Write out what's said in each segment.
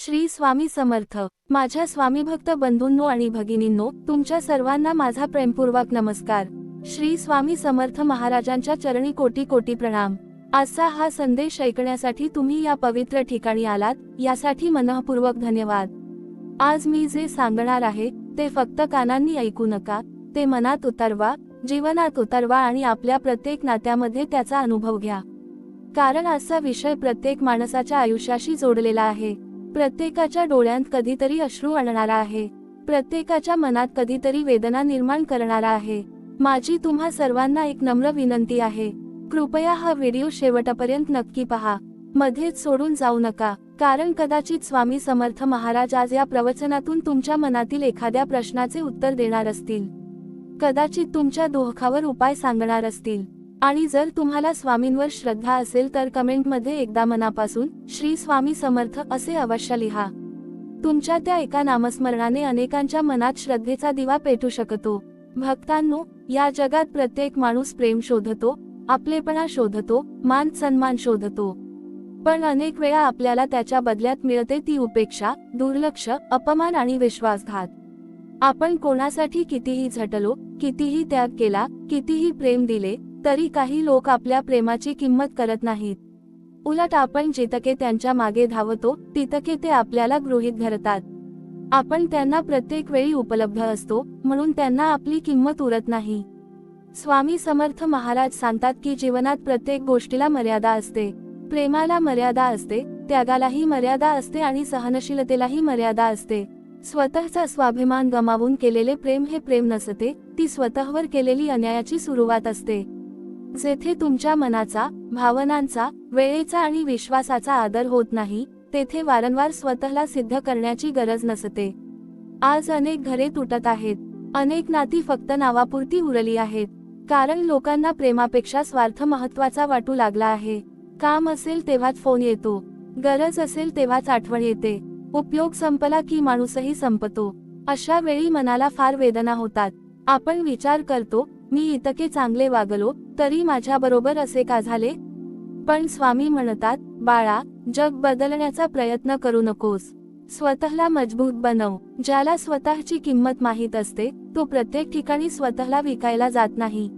श्री स्वामी समर्थ। माझ्या स्वामी भक्त बंधूंनो आणि भगिनींनो, तुमच्या सर्वांना माझा प्रेमपूर्वक नमस्कार। श्री स्वामी समर्थ महाराजांच्या चरणी कोटी कोटी प्रणाम। आजचा हा संदेश ऐकण्यासाठी तुम्ही या पवित्र ठिकाणी आलात, यासाठी मनःपूर्वक धन्यवाद। आज मी जे सांगणार आहे ते फक्त कानांनी ऐकू नका, ते मनात उतरवा, जीवनात उतरवा आणि आपल्या प्रत्येक नात्यामध्ये त्याचा अनुभव घ्या। कारण आजचा विषय प्रत्येक माणसाच्या आयुष्याशी जोडलेला आहे। प्रत्येकाच्या डोळ्यांत कधीतरी अश्रू आणणारा आहे, प्रत्येकाच्या मनात कधीतरी वेदना निर्माण करणारा आहे। माझी तुम्हा सर्वांना एक नम्र विनंती आहे, कृपया हा व्हिडिओ शेवटपर्यंत नक्की पहा, मध्येच सोडून जाऊ नका। कारण कदाचित स्वामी समर्थ महाराज आज या प्रवचनातून तुमच्या मनातील एखाद्या प्रश्नाचे उत्तर देणार असतील, कदाचित तुमच्या दुःखावर उपाय सांगणार असतील। आणि जर तुम्हाला स्वामींवर श्रद्धा असेल तर कमेंटमध्ये एकदा मनापासून श्री स्वामी समर्थ असे अवश्य लिहा। तुमच्या त्या एका नामस्मरणाने अनेकांच्या मनात श्रद्धेचा दिवा पेटू शकतो। भक्तांनो, या जगात प्रत्येक माणूस प्रेम शोधतो, आपलेपणा शोधतो, मान सन्मान शोधतो, पण अनेक वेळा आपल्याला त्याच्या बदल्यात मिळते ती उपेक्षा, दुर्लक्ष, अपमान आणि विश्वासघात। आपण कोणासाठी कितीही झटलो, कितीही त्याग केला, कितीही प्रेम दिले, तरी काही लोक आपल्या प्रेमाची किंमत करत नाहीत। उलट आपण जितके त्यांच्या मागे धावतो तितके ते आपल्याला गृहीत धरतात। आपण त्यांना प्रत्येक वेळी उपलब्ध असतो म्हणून त्यांना आपली किंमत उरत नाही। स्वामी समर्थ महाराज सांगतात की जीवनात प्रत्येक गोष्टीला मर्यादा असते, प्रेमाला मर्यादा असते, त्यागालाही मर्यादा असते आणि सहनशीलतेलाही मर्यादा असते। स्वतःचा स्वाभिमान गमावून केलेले प्रेम हे प्रेम नसते, ती स्वतःवर केलेली अन्यायाची सुरुवात असते। जेथे तुमच्या मनाचा, भावनांचा, वेळेचा आणि विश्वासाचा आदर होत नाही, तेथे वारंवार स्वतःला सिद्ध करण्याची गरज नसते। आज अनेक घरे तुटत आहेत, अनेक नाती फक्त नावापुरती उरली आहेत, कारण लोकांना प्रेमापेक्षा स्वार्थ महत्त्वाचा वाटू लागला आहे। काम असेल तेव्हाच फोन येतो, गरज असेल तेव्हाच आठवण येते, उपयोग संपला की माणूसही संपतो। अशा वेळी मनाला फार वेदना होतात। आपण विचार करतो, मी इतके चांगले वागलो तरी माझ्याबरोबर असे का झाले? पण स्वामी म्हणतात, बाळा, जग बदलण्याचा प्रयत्न करू नकोस, स्वतःला मजबूत बनव। ज्याला स्वतःची किंमत माहीत असते तो प्रत्येक ठिकाणी स्वतःला विकायला जात नाही।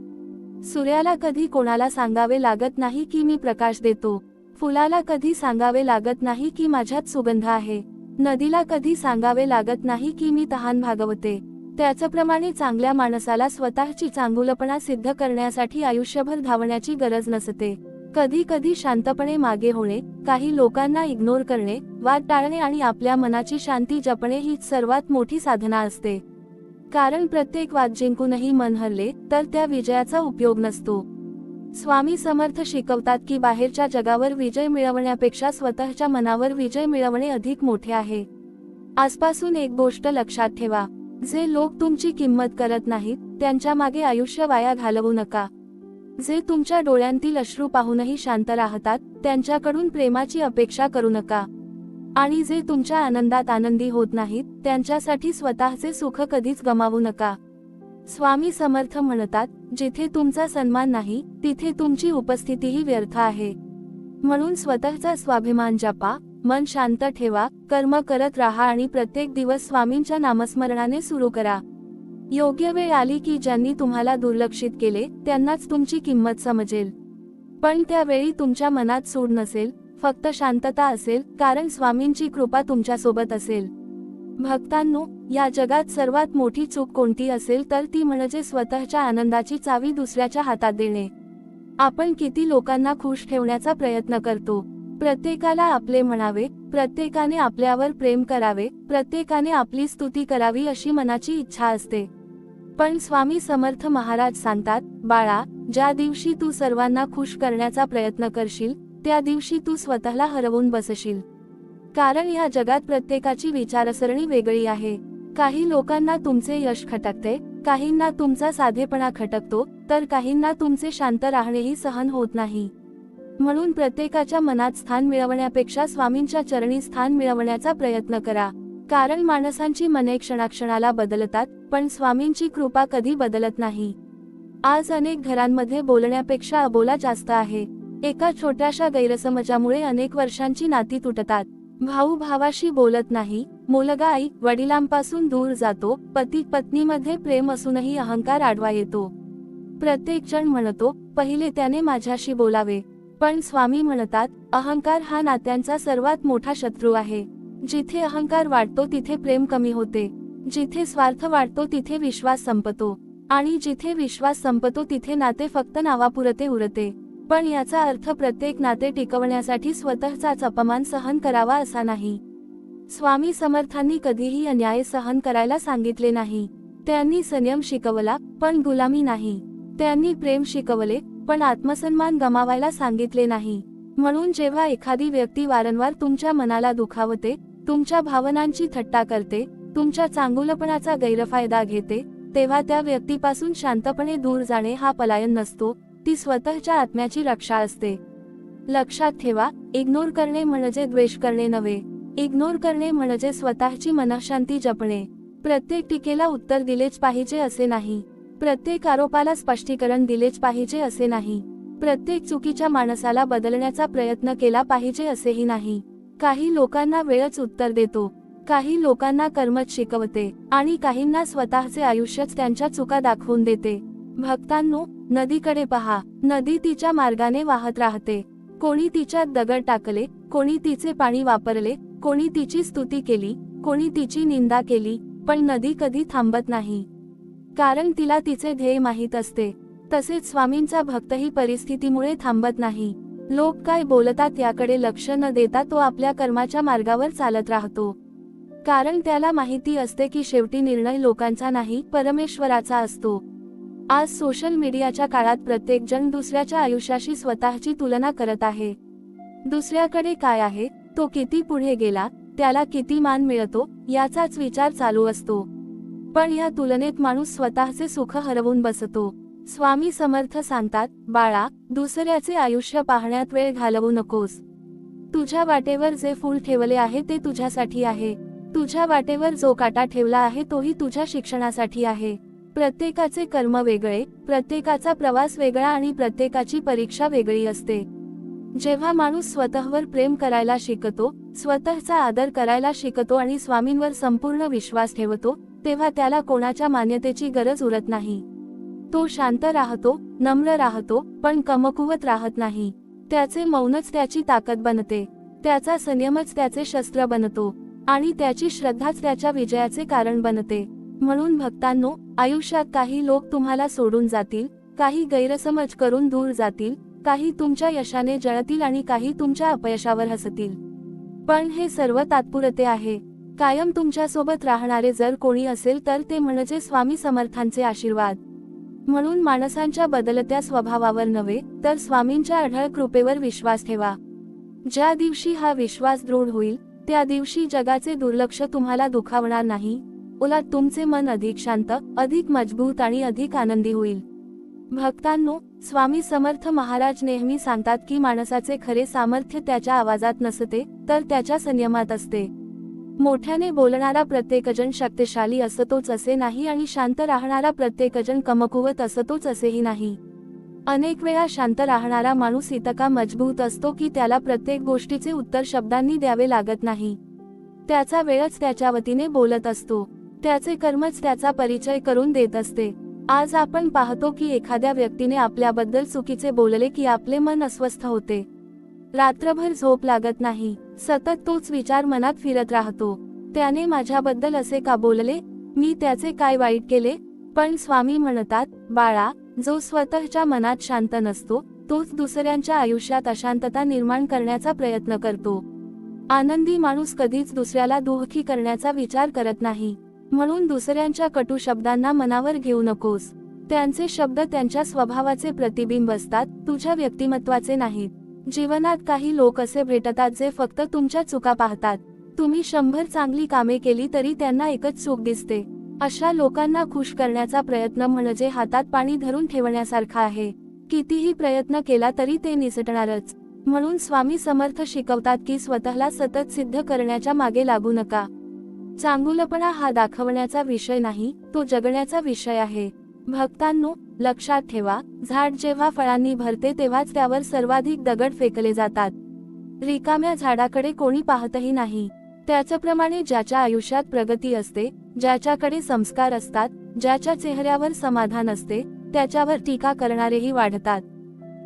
सूर्याला कधी कोणाला सांगावे लागत नाही की मी प्रकाश देतो, फुलाला कधी सांगावे लागत नाही की माझ्यात सुगंध आहे, नदीला कधी सांगावे लागत नाही की मी तहान भागवते। त्याचप्रमाणे चांगल्या माणसाला स्वतःची चांगुलपणा सिद्ध करण्यासाठी आयुष्यभर धावण्याची गरज नसते। कधी कधी शांतपणे मागे होणे, काही लोकांना इग्नोर करणे, वाद टाळणे आणि आपल्या मनाची शांती जपणे हीच सर्वात मोठी साधना असते। कारण प्रत्येक वाद जिंकूनही मन हरले तर त्या विजयाचा उपयोग नसतो। स्वामी समर्थ शिकवतात की बाहेरच्या जगावर विजय मिळवण्यापेक्षा स्वतःच्या मनावर विजय मिळवणे अधिक मोठे आहे। आजपासून एक गोष्ट लक्षात ठेवा, जे लोक तुमची किंमत करत नाहीत त्यांच्या मागे आयुष्य वाया घालवू नका। जे तुमच्या डोळ्यांतील अश्रू पाहूनही शांत राहतात त्यांच्याकडून प्रेमाची अपेक्षा करू नका। आणि जे तुमच्या आनंदात आनंदी होत नाहीत त्यांच्यासाठी स्वतःचे सुख कधीच गमावू नका। स्वामी समर्थ म्हणतात, जिथे तुमचा सन्मान नाही तिथे तुमची उपस्थितीही व्यर्थ आहे। म्हणून स्वतःचा स्वाभिमान जपा, मन शांत ठेवा, कर्म करत राहा आणि प्रत्येक दिवस स्वामींच्या नामस्मरणाने सुरू करा। योग्य वेळ आली की ज्यांनी तुम्हाला दुर्लक्षित केले त्यांनाच तुमची किंमत समजेल। पण त्यावेळी तुमच्या मनात सूड नसेल, फक्त शांतता असेल, कारण स्वामींची कृपा तुमच्यासोबत असेल। भक्तांनो, या जगात सर्वात मोठी चूक कोणती असेल तर ती म्हणजे स्वतःच्या आनंदाची चावी दुसऱ्याच्या हातात देणे। आपण किती लोकांना खुश ठेवण्याचा प्रयत्न करतो, प्रत्येकाला आपले म्हणावे, प्रत्येकाने आपल्यावर प्रेम करावे, प्रत्येकाने आपली स्तुती करावी अशी मनाची इच्छा असते। पण स्वामी समर्थ महाराज सांगतात, बाळा, ज्या दिवशी तू सर्वांना खुश करण्याचा प्रयत्न करशील त्या दिवशी तू स्वतःला हरवून बसशील। कारण या जगात प्रत्येकाची विचारसरणी वेगळी आहे। काही लोकांना तुमचे यश खटकते, काहींना तुमचा साधेपणा खटकतो, तर काहींना तुमचे शांत राहणेही सहन होत नाही। म्हणून प्रत्येकाच्या मनात स्थान मिळवण्यापेक्षा स्वामींच्या चरणी स्थान मिळवण्याचा प्रयत्न करा। कारण माणसांची मने क्षणाक्षणाला बदलतात, पण स्वामींची कृपा कधी बदलत नाही। आज अनेक घरांमध्ये बोलण्यापेक्षा अबोला जास्त आहे। एका छोट्याशा गैरसमजामुळे अनेक वर्षांची नाती तुटतात। भाऊ भावाशी बोलत नाही, मुलगा आई वडिलांपासून दूर जातो, पती पत्नीमध्ये प्रेम असूनही अहंकार आडवा येतो. प्रत्येक जण म्हणतो, पहिले त्याने माझ्याशी बोलावे. पण स्वामी म्हणतात, अहंकार हा नात्यांचा सर्वात मोठा शत्रू आहे. जिथे अहंकार वाढतो तिथे प्रेम कमी होते, जिथे स्वार्थ वाढतो तिथे विश्वास संपतो, आणि जिथे विश्वास संपतो तिथे नाते फक्त नावापुरते उरते. पण याचा अर्थ प्रत्येक नाते टिकवण्यासाठी स्वतःचाच अपमान सहन करावा असा नाही. स्वामी समर्थांनी कधीही अन्याय सहन करायला सांगितले नाही. त्यांनी संयम शिकवला, पण गुलामी नाही. त्यांनी प्रेम शिकवले, पण आत्मसन्मान गमावायला सांगितले नाही. म्हणून जेव्हा एखादी व्यक्ती वारंवार तुमच्या मनाला दुखावते, तुमच्या भावनांची थट्टा करते, तुमच्या चांगुलपणाचा गैरफायदा घेते, तेव्हा त्या व्यक्तीपासून शांतपणे दूर जाणे हा पलायन नसतो, ती स्वतःच्या आत्म्याची रक्षा असते. लक्षात ठेवा, इग्नोर करणे म्हणजे द्वेष करणे नव्हे. इग्नोर करणे म्हणजे स्वतःची मनःशांती जपणे. प्रत्येक टीकेला उत्तर दिलेच पाहिजे असे नाही. प्रत्येक आरोपाला स्पष्टीकरण दिलेच पाहिजे असे नाही. प्रत्येक चुकीच्या माणसाला बदलण्याचा प्रयत्न केला पाहिजे असेही नाही. काही लोकांना वेळच उत्तर देतो, काही लोकांना कर्मच शिकवते, आणि काहींना स्वतःचे आयुष्यच त्यांच्या चुका दाखवून देते. भक्तांनो, नदीकडे पहा. नदी तिच्या मार्गाने वाहत राहते. कोणी तिच्यात दगड टाकले, कोणी तिचे पाणी वापरले, कोणी तिची स्तुती केली, कोणी तिची निंदा केली, पण नदी कधी थांबत नाही, कारण तिला तिचे ध्येय माहीत असते. तसेच स्वामींचा भक्तही परिस्थितीमुळे थांबत नाही. लोक काय बोलतात याकडे लक्ष न देता तो आपल्या कर्माच्या मार्गावर चालत राहतो, कारण त्याला माहिती असते की शेवटी निर्णय लोकांचा नाही, परमेश्वराचा असतो. आज सोशल मीडियाच्या काळात प्रत्येक जण दुसऱ्याच्या आयुष्याशी स्वतःची तुलना करत आहे. दुसऱ्याकडे काय आहे, तो किती पुढे गेला, त्याला किती मान मिळतो, याचाच विचार चालू असतो. पण या तुलनेत माणूस स्वतःचे सुख हरवून बसतो. स्वामी समर्थ सांगतात, बाळा, दुसऱ्याचे आयुष्य पाहण्यात वेळ घालवू नकोस. तुझ्या वाटेवर जे फूल ठेवले आहे ते तुझ्यासाठी आहे. तुझ्या वाटेवर जो काटा ठेवला आहे तोही तुझ्या शिक्षणासाठी आहे. प्रत्येकाचे कर्म वेगळे, प्रत्येकाचा प्रवास वेगळा आणि प्रत्येकाची परीक्षा वेगळी असते. जेव्हा माणूस स्वतःवर प्रेम करायला शिकतो, स्वतःचा आदर करायला शिकतो आणि स्वामींवर संपूर्ण विश्वास ठेवतो, तेव्हा त्याला कोणाच्या मान्यतेची गरज उरत नाही. तो शांत राहतो, नम्र राहतो, पण कमकुवत राहत नाही. त्याचे मौनच त्याची ताकद बनते, त्याचा संयमच त्याचे शस्त्र बनतो, आणि त्याची श्रद्धाच त्याच्या विजयाचे कारण बनते. म्हणून भक्तांनो, आयुष्यात काही लोक तुम्हाला सोडून जातील, काही गैरसमज करून दूर जातील, काही तुमच्या यशाने जळतील आणि काही तुमच्या अपयशावर हसतील. पण हे सर्व तात्पुरते आहे. कायम तुमच्यासोबत राहणारे जर कोणी असेल तर ते म्हणजे स्वामी समर्थांचे आशीर्वाद. म्हणून माणसांच्या बदलत्या स्वभावावर नव्हे, तर स्वामींच्या अढळ कृपेवर विश्वास ठेवा. ज्या दिवशी हा विश्वास दृढ होईल, त्या दिवशी जगाचे दुर्लक्ष तुम्हाला दुखावणार नाही. उलट तुमचे मन अधिक शांत, अधिक मजबूत आणि अधिक आनंदी होईल. भक्तांनो, स्वामी समर्थ महाराज नेहमी सांगतात की माणसाचे खरे सामर्थ्य त्याच्या आवाजात नसते, तर त्याच्या संयमात असते. मोठ्याने बोलणारा प्रत्येकजण शक्तिशाली असतोच असे नाही, आणि शांत राहणारा प्रत्येकजण कमकुवत असतोच असेही नाही. अनेक वेळा शांत राहणारा माणूस इतका मजबूत असतो की त्याला प्रत्येक गोष्टीचे उत्तर शब्दांनी द्यावे लागत नाही. त्याचा वेळच त्याच्या वतीने बोलत असतो, त्याचे कर्मच त्याचा परिचय करून देत असते. आज आपण पाहतो की एखाद्या व्यक्तीने आपल्याबद्दल चुकीचे बोलले की आपले मन अस्वस्थ होते, रात्रभर झोप लागत नाही, सतत तोच विचार मनात फिरत राहतो. त्याने माझ्याबद्दल असे का बोलले, मी त्याचे काय वाईट केले? पण स्वामी म्हणतात, बाळा, जो स्वतःच्या मनात शांत नसतो, तोच दुसऱ्यांच्या आयुष्यात अशांतता निर्माण करण्याचा प्रयत्न करतो. आनंदी माणूस कधीच दुसऱ्याला दुःखी करण्याचा विचार करत नाही. म्हणून दुसऱ्यांच्या कटू शब्दांना मनावर घेऊ नकोस. त्यांचे शब्द त्यांच्या स्वभावाचे प्रतिबिंब असतात, तुझ्या व्यक्तिमत्वाचे नाहीत. जीवनात काही लोक असे भेटतात जे फक्त तुमच्या चुका पाहतात. तुम्ही 100 चांगली कामे केली तरी त्यांना एकच चूक दिसते. अशा लोकांना खुश करण्याचा प्रयत्न म्हणजे हातात पाणी धरून ठेवण्यासारखा आहे. कितीही प्रयत्न केला तरी ते निसटणारच. म्हणून स्वामी समर्थ शिकवतात की स्वतःला सतत सिद्ध करण्याच्या मागे लागू नका. चांगुलपणा हा दाखवण्याचा विषय नाही, तो जगण्याचा विषय आहे. भक्तांनो, लक्षात ठेवा, झाड जेव्हा फळांनी भरते तेव्हाच त्यावर सर्वाधिक दगड फेकले जातात. रिकाम्या झाडाकडे कोणी पाहतही नाही. त्याचप्रमाणे ज्याच्या आयुष्यात प्रगती असते, ज्याच्याकडे संस्कार असतात, ज्याच्या चेहऱ्यावर समाधान असते, त्याच्यावर टीका करणारेही वाढतात.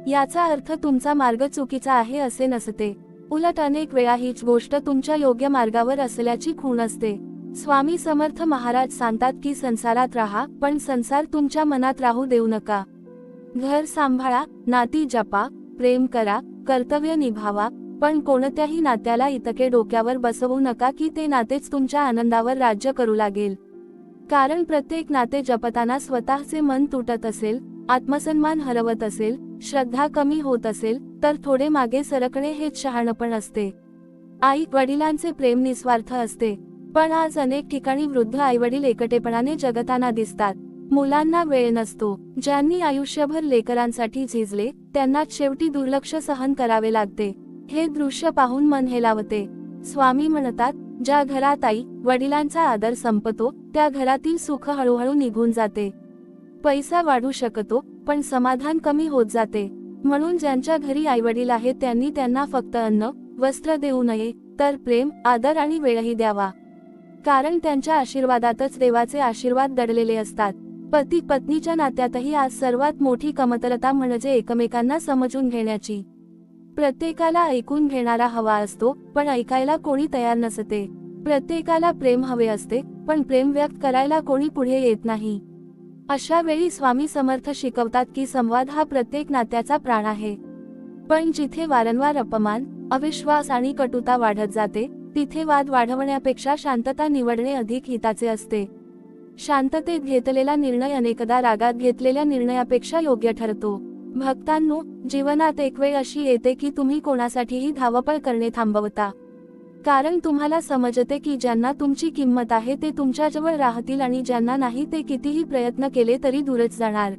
याचा अर्थ तुमचा मार्ग चुकीचा आहे असे नसते. उलट अनेक वेळा हीच गोष्ट तुमच्या योग्य मार्गावर असल्याची खूण असते. स्वामी समर्थ महाराज सांगतात की संसारात राहा, पण संसार तुमच्या मनात राहू देऊ नका. घर सांभाळा, नाती जपा, प्रेम करा, कर्तव्य निभावा, पण कोणत्याही नात्याला इतके डोक्यावर बसवू नका की ते नातेच तुमच्या आनंदावर राज्य करू लागेल. कारण प्रत्येक नाते जपताना स्वतःचे मन तुटत असेल, आत्मसन्मान हरवत असेल, श्रद्धा कमी होत असेल, तर थोडे मागे सरकणे हेच शहाणपण असते. आई वडिलांचे प्रेम निस्वार्थ असते, पण आज अनेक ठिकाणी वृद्ध आईवडील एकटेपणाने जगताना दिसतात. मुलांना वेळ नसतो. ज्यांनी आयुष्यभर लेकरांसाठी झिजले, त्यांना शेवटी दुर्लक्ष सहन करावे लागते. हे दृश्य पाहून मन हेलावते. स्वामी म्हणतात, ज्या घरात आई वडिलांचा आदर संपतो, त्या घरातील सुख हळूहळू निघून जाते. पैसा वाढू शकतो, पण समाधान कमी होत जाते. म्हणून ज्यांच्या घरी आईवडील आहेत त्यांनी त्यांना फक्त अन्न वस्त्र देऊ नये, तर प्रेम, आदर आणि वेळही द्यावा. कारण त्यांच्या आशीर्वादातच देवाचे आशीर्वाद दडलेले असतात. पती पत्नीच्या नात्यातही आज सर्वात मोठी कमतरता म्हणजे एकमेकांना समजून घेण्याची. प्रत्येकाला ऐकून घेणारा हवा असतो, पण ऐकायला कोणी तयार नसते. प्रत्येकाला प्रेम हवे असते, पण प्रेम व्यक्त करायला कोणी पुढे येत नाही. अशा वेळी स्वामी समर्थ शिकवतात की संवाद हा प्रत्येक नात्याचा प्राण आहे. पण जिथे वारंवार अपमान, अविश्वास आणि कटुता वाढत जाते, तिथे वाद वाढवण्यापेक्षा शांतता निवडणे अधिक हिताचे असते. शांततेत घेतलेला निर्णय अनेकदा रागात घेतलेल्या निर्णयापेक्षा योग्य ठरतो. भक्तांनो, जीवनात एक वेळ अशी येते की तुम्ही कोणासाठीही धावपळ करणे थांबवता. कारण तुम्हाला समजते की ज्यांना तुमची किंमत आहे ते तुमच्याजवळ राहतील आणि ज्यांना नाही ते कितीही प्रयत्न केले तरी दूरच जाणार.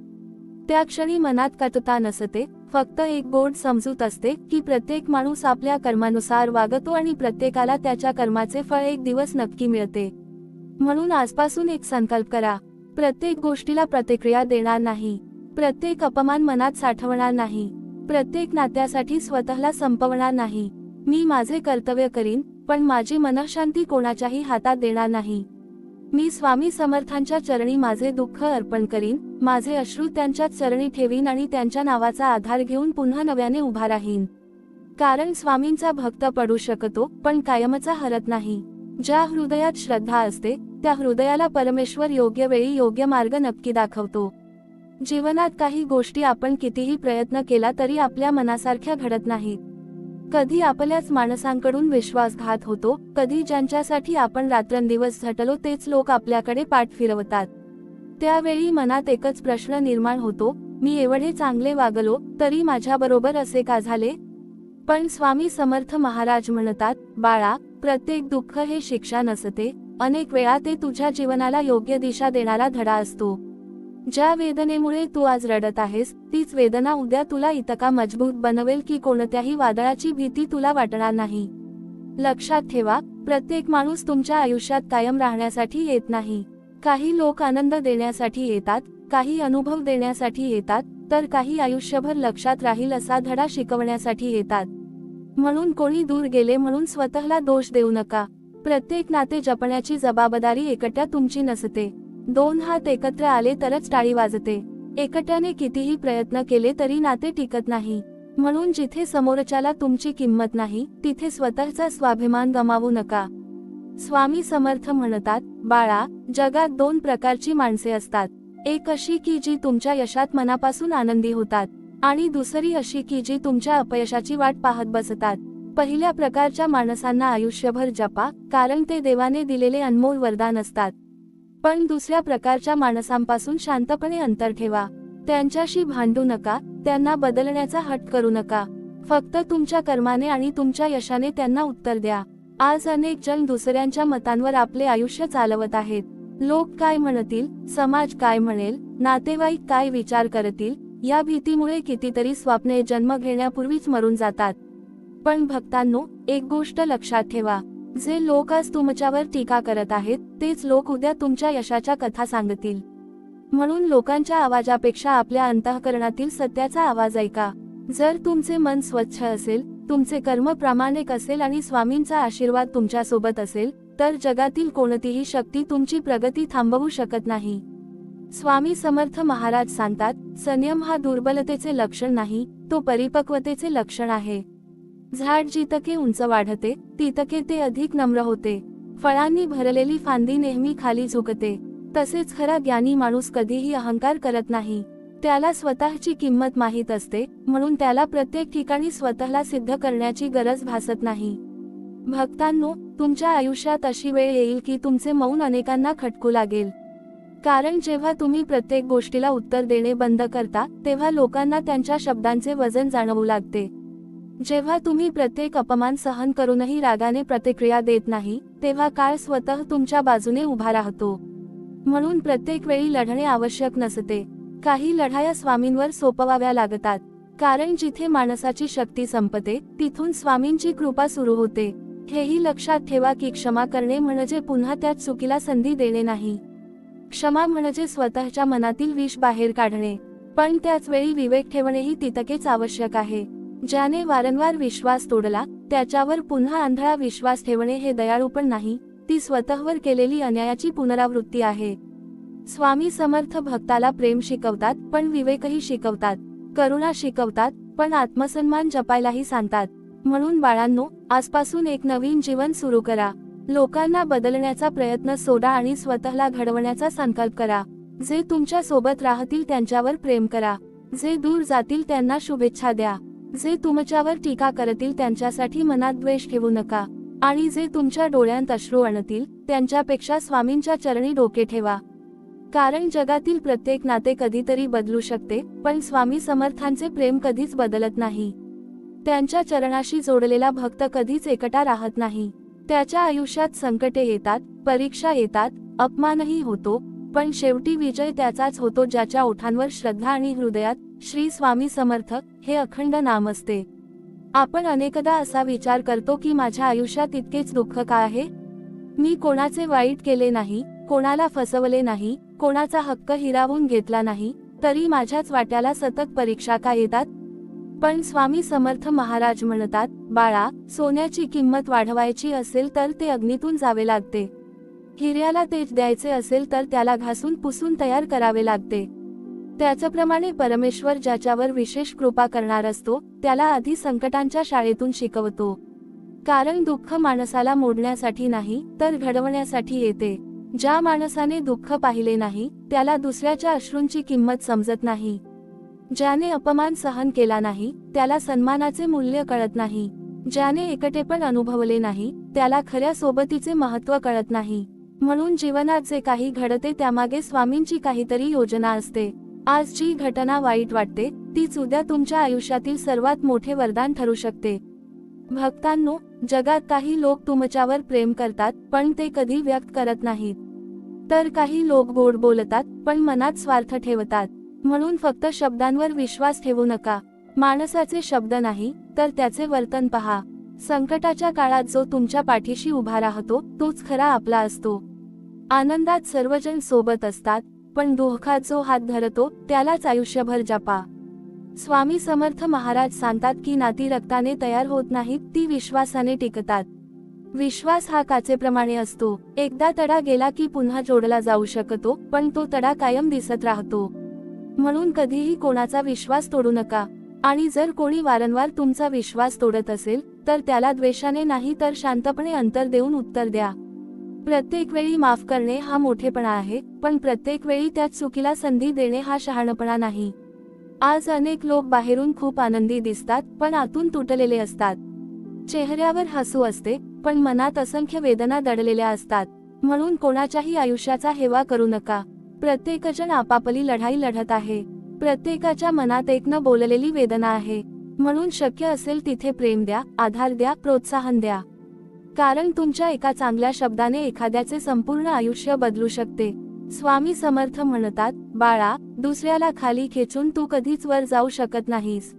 त्या क्षणी मनात कटुता नसते, फक्त एक गोड समजूत असते की प्रत्येक माणूस आपल्या कर्मानुसार वागतो आणि प्रत्येकाला त्याच्या कर्माचे फळ एक दिवस नक्की मिळते. म्हणून आजपासून एक संकल्प करा. प्रत्येक गोष्टीला प्रतिक्रिया देणार नाही. प्रत्येक अपमान मनात साठवणार नाही. प्रत्येक नात्यासाठी स्वतःला संपवणार नाही. मी माझे कर्तव्य करीन, पण माझी मनःशांती कोणाच्याही हातात देणार नाही. मी स्वामी समर्थांच्या चरणी माझे दुःख अर्पण करीन, माझे अश्रू त्यांच्या चरणी ठेवीन आणि त्यांच्या नावाचा आधार घेऊन पुन्हा नव्याने उभा राहीन. कारण स्वामींचा भक्त पडू शकतो, पण कायमचा हरत नाही. ज्या हृदयात श्रद्धा असते, त्या हृदयाला परमेश्वर योग्य वेळी योग्य मार्ग नक्की दाखवतो. जीवनात काही गोष्टी आपण कितीही प्रयत्न केला तरी आपल्या मनासारख्या घडत नाहीत. कधी आपल्याच माणसांकडून विश्वासघात होतो, कधी ज्यांच्यासाठी आपण रात्रंदिवस झटलो तेच लोक आपल्याकडे पाठ फिरवतात. त्यावेळी मनात एकच प्रश्न निर्माण होतो, मी एवढे चांगले वागलो तरी माझ्याबरोबर असे का झाले? पण स्वामी समर्थ महाराज म्हणतात, बाळा, प्रत्येक दुःख हे शिक्षा नसते, अनेक वेळा ते तुझ्या जीवनाला योग्य दिशा देणारा धडा असतो. ज्या वेदनेमुळे तू आज रडत आहेस, तीच वेदना उद्या तुला इतका मजबूत बनवेल की कोणत्याही वादळाची भीती तुला वाटणार नाही. लक्षात ठेवा, प्रत्येक माणूस तुमच्या आयुष्यात कायम राहण्यासाठी येत नाही. काही लोक आनंद देण्यासाठी येतात, काही अनुभव देण्यासाठी येतात, तर काही आयुष्यभर लक्षात राहील असा धडा शिकवण्यासाठी येतात. म्हणून कोणी दूर गेले म्हणून स्वतःला दोष देऊ नका. प्रत्येक नाते जपण्याची जबाबदारी एकट्या तुमची नसते. दोन हात एकत्र आले तरच टाळी वाजते. एकट्याने कितीही प्रयत्न केले तरी नाते टिकत नाही. म्हणून जिथे समोरच्याला तुमची किंमत नाही, तिथे स्वतःचा स्वाभिमान गमावू नका. स्वामी समर्थ म्हणतात, बाळा, जगात दोन प्रकारची माणसे असतात. एक अशी की जी तुमच्या यशात मनापासून आनंदी होतात, आणि दुसरी अशी की जी तुमच्या अपयशाची वाट पाहत बसतात. पहिल्या प्रकारच्या माणसांना आयुष्यभर जपा, कारण ते देवाने दिलेले अनमोल वरदान असतात. पण दुसऱ्या प्रकारच्या माणसांपासून शांतपणे अंतर ठेवा. त्यांच्याशी भांडू नका, त्यांना बदलण्याचा हट्ट करू नका. फक्त तुमच्या कर्माने आणि तुमच्या यशाने त्यांना उत्तर द्या. आज अनेक जण दुसऱ्यांच्या मतांवर आपले आयुष्य चालवत आहेत. लोक काय म्हणतील, समाज काय म्हणेल, नातेवाईक काय विचार करतील, या भीतीमुळे कितीतरी स्वप्ने जन्म घेण्यापूर्वीच मरून जातात. पण भक्तांनो, एक गोष्ट लक्षात ठेवा, जे लोक आज तुमच्यावर टीका करत आहेत, तेच लोक उद्या तुमच्या यशाच्या कथा सांगतील. म्हणून लोकांच्या आवाजापेक्षा आपल्या अंतःकरणातील सत्याचा आवाज ऐका. जर तुमचे मन स्वच्छ असेल, तुमचे कर्म प्रामाणिक असेल आणि स्वामींचा आशीर्वाद तुमच्या सोबत असेल तर जगातील कोणतीही शक्ती तुमची प्रगती थांबवू शकत नाही. स्वामी समर्थ महाराज सांगतात, संयम हा दुर्बलतेचे लक्षण नाही, तो परिपक्वतेचे लक्षण आहे. झाड जितके उंच वाढते तितके ते अधिक नम्र होते. फळांनी भरलेली फांदी नेहमी खाली झुकते. तसेच खरा ज्ञानी माणूस कधीही अहंकार करत नाही. त्याला स्वतःची किंमत माहीत असते, म्हणून त्याला प्रत्येक ठिकाणी स्वतःला सिद्ध करण्याची गरज भासत नाही. भक्तांनो, तुमच्या आयुष्यात अशी वेळ येईल की तुमचे मौन अनेकांना खटकू लागेल. कारण जेव्हा तुम्ही प्रत्येक गोष्टीला उत्तर देणे बंद करता तेव्हा लोकांना त्यांच्या शब्दांचे वजन जाणवू लागते. जेव्हा तुम्ही प्रत्येक अपमान सहन करूनही रागाने प्रतिक्रिया देत नाही तेव्हा काळ स्वतः तुमच्या बाजूने उभा राहतो. म्हणून प्रत्येक वेळी लढणे आवश्यक नसते. काही लढाया स्वामींवर सोपवाव्या लागतात. कारण जिथे माणसाची शक्ती संपते तिथून स्वामींची कृपा सुरू होते. हेही लक्षात ठेवा की क्षमा करणे म्हणजे पुन्हा त्याच चुकीला संधी देणे नाही. क्षमा म्हणजे स्वतःच्या मनातील विष बाहेर काढणे, पण त्याच वेळी विवेक ठेवणेही तितकेच आवश्यक आहे. ज्याने वारंवार विश्वास तोडला त्याच्यावर पुन्हा आंधळा विश्वास ठेवणे हे दयाळूपण नाही, ती स्वतःवर केलेली अन्यायाची पुनरावृत्ती आहे. स्वामी समर्थ भक्ताला प्रेम शिकवतात पण विवेकही शिकवतात, करुणा शिकवतात पण आत्मसन्मान जपायलाही सांगतात. म्हणून बाळांनो, आजपासून एक नवीन जीवन सुरू करा. लोकांना बदलण्याचा प्रयत्न सोडा आणि स्वतःला घडवण्याचा संकल्प करा. जे तुमच्या सोबत राहतील त्यांच्यावर प्रेम करा. जे दूर जातील त्यांना शुभेच्छा द्या. जे तुमच्यावर टीका करतील त्यांच्यासाठी मनात द्वेष ठेवू नका. आणि जे तुमच्या डोळ्यांत अश्रू आणतील त्यांच्यापेक्षा स्वामींच्या चरणी डोके ठेवा. कारण जगातील प्रत्येक नाते कधीतरी बदलू शकते, पण स्वामी समर्थांचे प्रेम कधीच बदलत नाही. त्यांच्या चरणाशी जोडलेला भक्त कधीच एकटा राहत नाही. त्याच्या आयुष्यात संकटे येतात, परीक्षा येतात, अपमानही होतो, पण शेवटी विजय त्याचाच होतो ज्याच्या ओठांवर श्रद्धा आणि हृदयात श्री स्वामी समर्थ हे अखंड नाम असते. आपण अनेकदा असा विचार करतो की माझ्या आयुष्यात इतकेच दुःख का आहे? मी कोणाचे वाईट केले नाही, कोणाला फसवले नाही, कोणाचा हक्क हिरावून घेतला नाही, तरी माझ्याच वाट्याला सतत परीक्षा का येतात? पण स्वामी समर्थ महाराज म्हणतात, बाळा, सोन्याची किंमत वाढवायची असेल तर ते अग्नीतून जावे लागते. हिऱ्याला तेज द्यायचे असेल तर त्याला घासून पुसून तयार करावे लागते. त्याचप्रमाणे परमेश्वर ज्याच्यावर विशेष कृपा करणार असतो त्याला आधी संकटांच्या शाळेतून शिकवतो. कारण दुःख माणसाला मोडण्यासाठी नाही तर घडवण्यासाठी येते. ज्या माणसाने दुःख पाहिले नाही त्याला दुसऱ्याच्या अश्रूंची किंमत समजत नाही. ज्याने अपमान सहन केला नाही त्याला सन्मानाचे मूल्य कळत नाही. ज्याने एकटेपण अनुभवले नाही त्याला खऱ्या सोबतीचे महत्त्व कळत नाही. म्हणून जीवनात जे काही घडते त्यामागे स्वामींची काहीतरी योजना असते. आज जी घटना वाईट वाटते तीच उद्या तुमच्या आयुष्यातील सर्वात मोठे वरदान ठरू शकते. भक्तांनो, जगात काही लोक तुमच्यावर प्रेम करतात पण ते कधी व्यक्त करत नाहीत. तर काही लोक गोड बोलतात पण मनात स्वार्थ ठेवतात. म्हणून फक्त शब्दांवर विश्वास ठेवू नका. माणसाचे शब्द नाही तर त्याचे वर्तन पहा. संकटाच्या काळात जो तुमच्या पाठीशी उभा राहतो तोच खरा आपला असतो. आनंदात सर्वजण सोबत असतात, पण दुःखात जो हात धरतो त्यालाच आयुष्यभर जपा. स्वामी समर्थ महाराज सांगतात की नाती रक्ताने तयार होत नाहीत, ती विश्वासाने टिकतात. विश्वास हा काचेप्रमाणे असतो. एकदा तडा गेला की पुन्हा जोडला जाऊ शकतो, पण तो तडा कायम दिसत राहतो. म्हणून कधीही कोणाचा विश्वास तोडू नका. आणि जर कोणी वारंवार तुमचा विश्वास तोडत असेल तर त्याला द्वेषाने नाही तर शांतपणे अंतर देऊन उत्तर द्या. प्रत्येक वेळी माफ करणे हा मोठेपणा आहे, पण प्रत्येक वेळी त्याच चुकीला संधी देणे हा शहाणपणा नाही. आज अनेक लोक बाहेरून खूप आनंदी दिसतात पण आतून तुटलेले असतात. चेहऱ्यावर हसू असते पण मनात असंख्य वेदना दडलेल्या असतात. म्हणून कोणाच्याही आयुष्याचा हेवा करू नका. प्रत्येकजण आपापली लढाई लढत आहे. प्रत्येकाच्या मनात एक न बोललेली वेदना आहे. म्हणून शक्य असेल तिथे प्रेम द्या, आधार द्या, प्रोत्साहन द्या. कारण तुमच्या एका चांगल्या शब्दाने एखाद्याचे संपूर्ण आयुष्य बदलू शकते. स्वामी समर्थ म्हणतात, बाळा, दुसऱ्याला खाली खेचून तू कधीच वर जाऊ शकत नाहीस.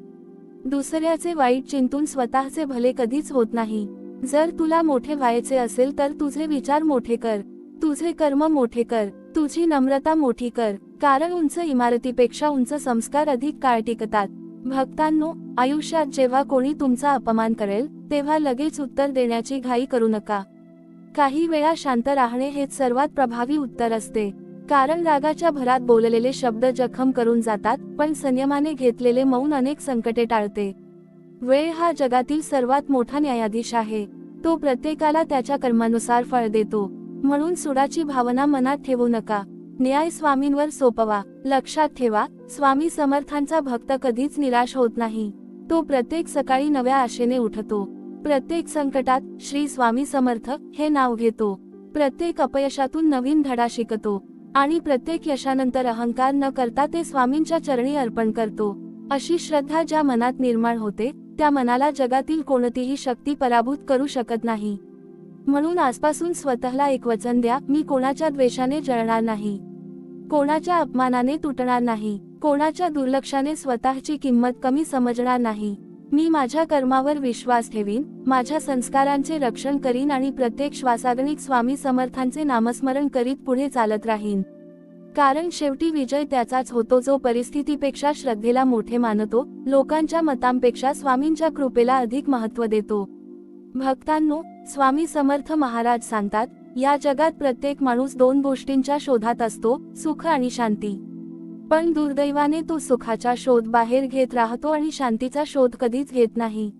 दुसऱ्याचे वाईट चिंतून स्वतःचे भले कधीच होत नाही. जर तुला मोठे व्हायचे असेल तर तुझे विचार मोठे कर, तुझे कर्म मोठे कर, तुझी नम्रता मोठी कर. कारण उंच इमारतीपेक्षा उंच संस्कार अधिक काळ टिकतात. भक्तांनो, आयुष्यात जेव्हा कोणी तुमचा अपमान करेल तेव्हा लगेच उत्तर देण्याची घाई करू नका. काही वेळा शांत राहणे हेच सर्वात प्रभावी उत्तर असते. कारण रागाच्या भरात बोललेले शब्द जखम करून जातात, पण संयमाने घेतलेले मौन अनेक संकटे टाळते. वेळ हा जगातील सर्वात मोठा न्यायाधीश आहे. तो प्रत्येकाला त्याच्या कर्मानुसार फळ देतो. म्हणून सुडाची भावना मनात ठेवू नका. न्याय स्वामींवर सोपवा. लक्षात ठेवा, स्वामी समर्थांचा भक्त कधीच निराश होत नाही. तो प्रत्येक सकाळी नव्या आशेने उठतो. प्रत्येक संकटात श्री स्वामी समर्थ हे नाव घेतो. प्रत्येक अपयशातून नवीन धडा शिकतो आणि प्रत्येक यशानंतर अहंकार न करता ते स्वामींच्या चरणी अर्पण करतो. अशी श्रद्धा ज्या मनात निर्माण होते त्या मनाला जगातील कोणतीही शक्ती पराभूत करू शकत नाही. म्हणून आजपासून स्वतःला एक वचन द्या, मी कोणाच्या द्वेषाने जळणार नाही, कोणाच्या अपमानाने तुटणार नाही, कोणाच्या दुर्लक्षाने स्वतःची किंमत कमी समजणार नाही. मी माझ्या कर्मावर विश्वास ठेवीन, माझ्या संस्कारांचे रक्षण करीन आणि प्रत्येक श्वासागणिक स्वामी समर्थांचे नामस्मरण करीत पुढे चालत राहीन. कारण शेवटी विजय त्याचाच होतो जो परिस्थितीपेक्षा श्रद्धेला मोठे मानतो, लोकांच्या मतांपेक्षा स्वामींच्या कृपेला अधिक महत्त्व देतो. भक्तांनो, स्वामी समर्थ महाराज सांगतात, या जगात प्रत्येक माणूस दोन गोष्टींच्या शोधात असतो, सुख आणि शांती. पण दुर्दैवाने तो सुखाचा शोध बाहेर घेत राहतो आणि शांतीचा शोध कधीच घेत नाही.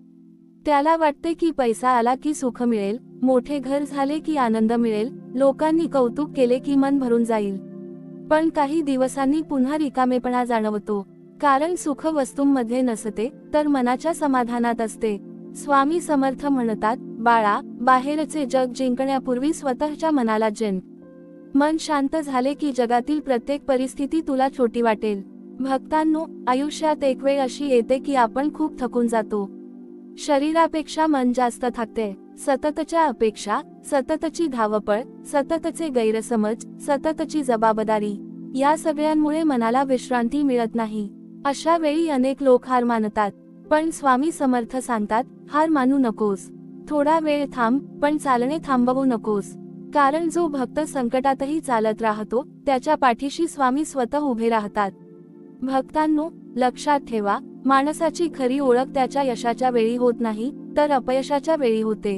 त्याला वाटते की पैसा आला की सुख मिळेल, मोठे घर झाले की आनंद मिळेल, लोकांनी कौतुक केले की मन भरून जाईल. पण काही दिवसांनी पुन्हा रिकामेपणा जाणवतो. कारण सुख वस्तूंमध्ये नसते, तर मनाच्या समाधानात असते. स्वामी समर्थ म्हणतात, बाळा, बाहेरचे जग जिंकण्यापूर्वी स्वतःच्या मनाला जिंक. मन शांत झाले की जगातील प्रत्येक परिस्थिती तुला छोटी वाटेल. भक्तांनो, आयुष्यात एक वेळ अशी येते की आपण खूप थकून जातो. शरीरापेक्षा मन जास्त थकते. सततच्या अपेक्षा, सततची धावपळ, सततचे गैरसमज, सततची जबाबदारी, या सगळ्यांमुळे मनाला विश्रांती मिळत नाही. अशा वेळी अनेक लोक हार मानतात. पण स्वामी समर्थ सांगतात, हार मानू नकोस. थोडा वेळ थांब, पण चालणे थांबवू नकोस. कारण जो भक्त संकटातही चालत राहतो, त्याच्या पाठीशी स्वामी स्वतः उभे राहतात. भक्तांनो, लक्षात ठेवा, माणसाची खरी ओळख त्याच्या यशाच्या वेळी होत नाही, तर अपयशाच्या वेळी होते.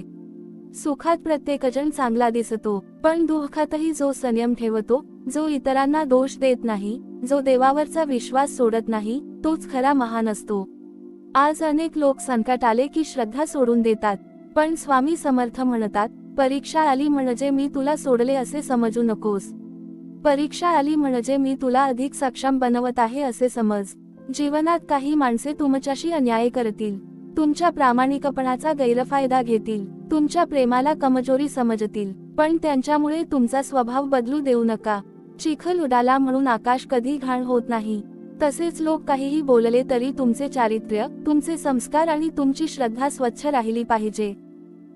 सुखात प्रत्येकजण चांगला दिसतो, पण दुःखातही जो संयम ठेवतो, जो इतरांना दोष देत नाही, जो देवावरचा विश्वास सोडत नाही, तोच खरा महान असतो. आज अनेक लोक संकट आले की श्रद्धा सोडून देतात. पण स्वामी समर्थ म्हणतात, परीक्षा आली म्हणजे मी तुला सोडले असे समजू नकोस. परीक्षा आली म्हणजे मी तुला अधिक सक्षम बनवत आहे असे समज. जीवनात काही माणसे तुमच्याशी अन्याय करतील, तुमच्या प्रामाणिकपणाचा गैरफायदा घेतील, तुमच्या प्रेमाला कमजोरी समजतील, पण त्यांच्यामुळे तुमचा स्वभाव बदलू देऊ नका. चिखल उडाला म्हणून आकाश कधी घाण होत नाही. तसेच लोक काहीही बोलले तरी तुमचे चारित्र्य, तुमचे संस्कार आणि तुमची श्रद्धा स्वच्छ राहिली पाहिजे.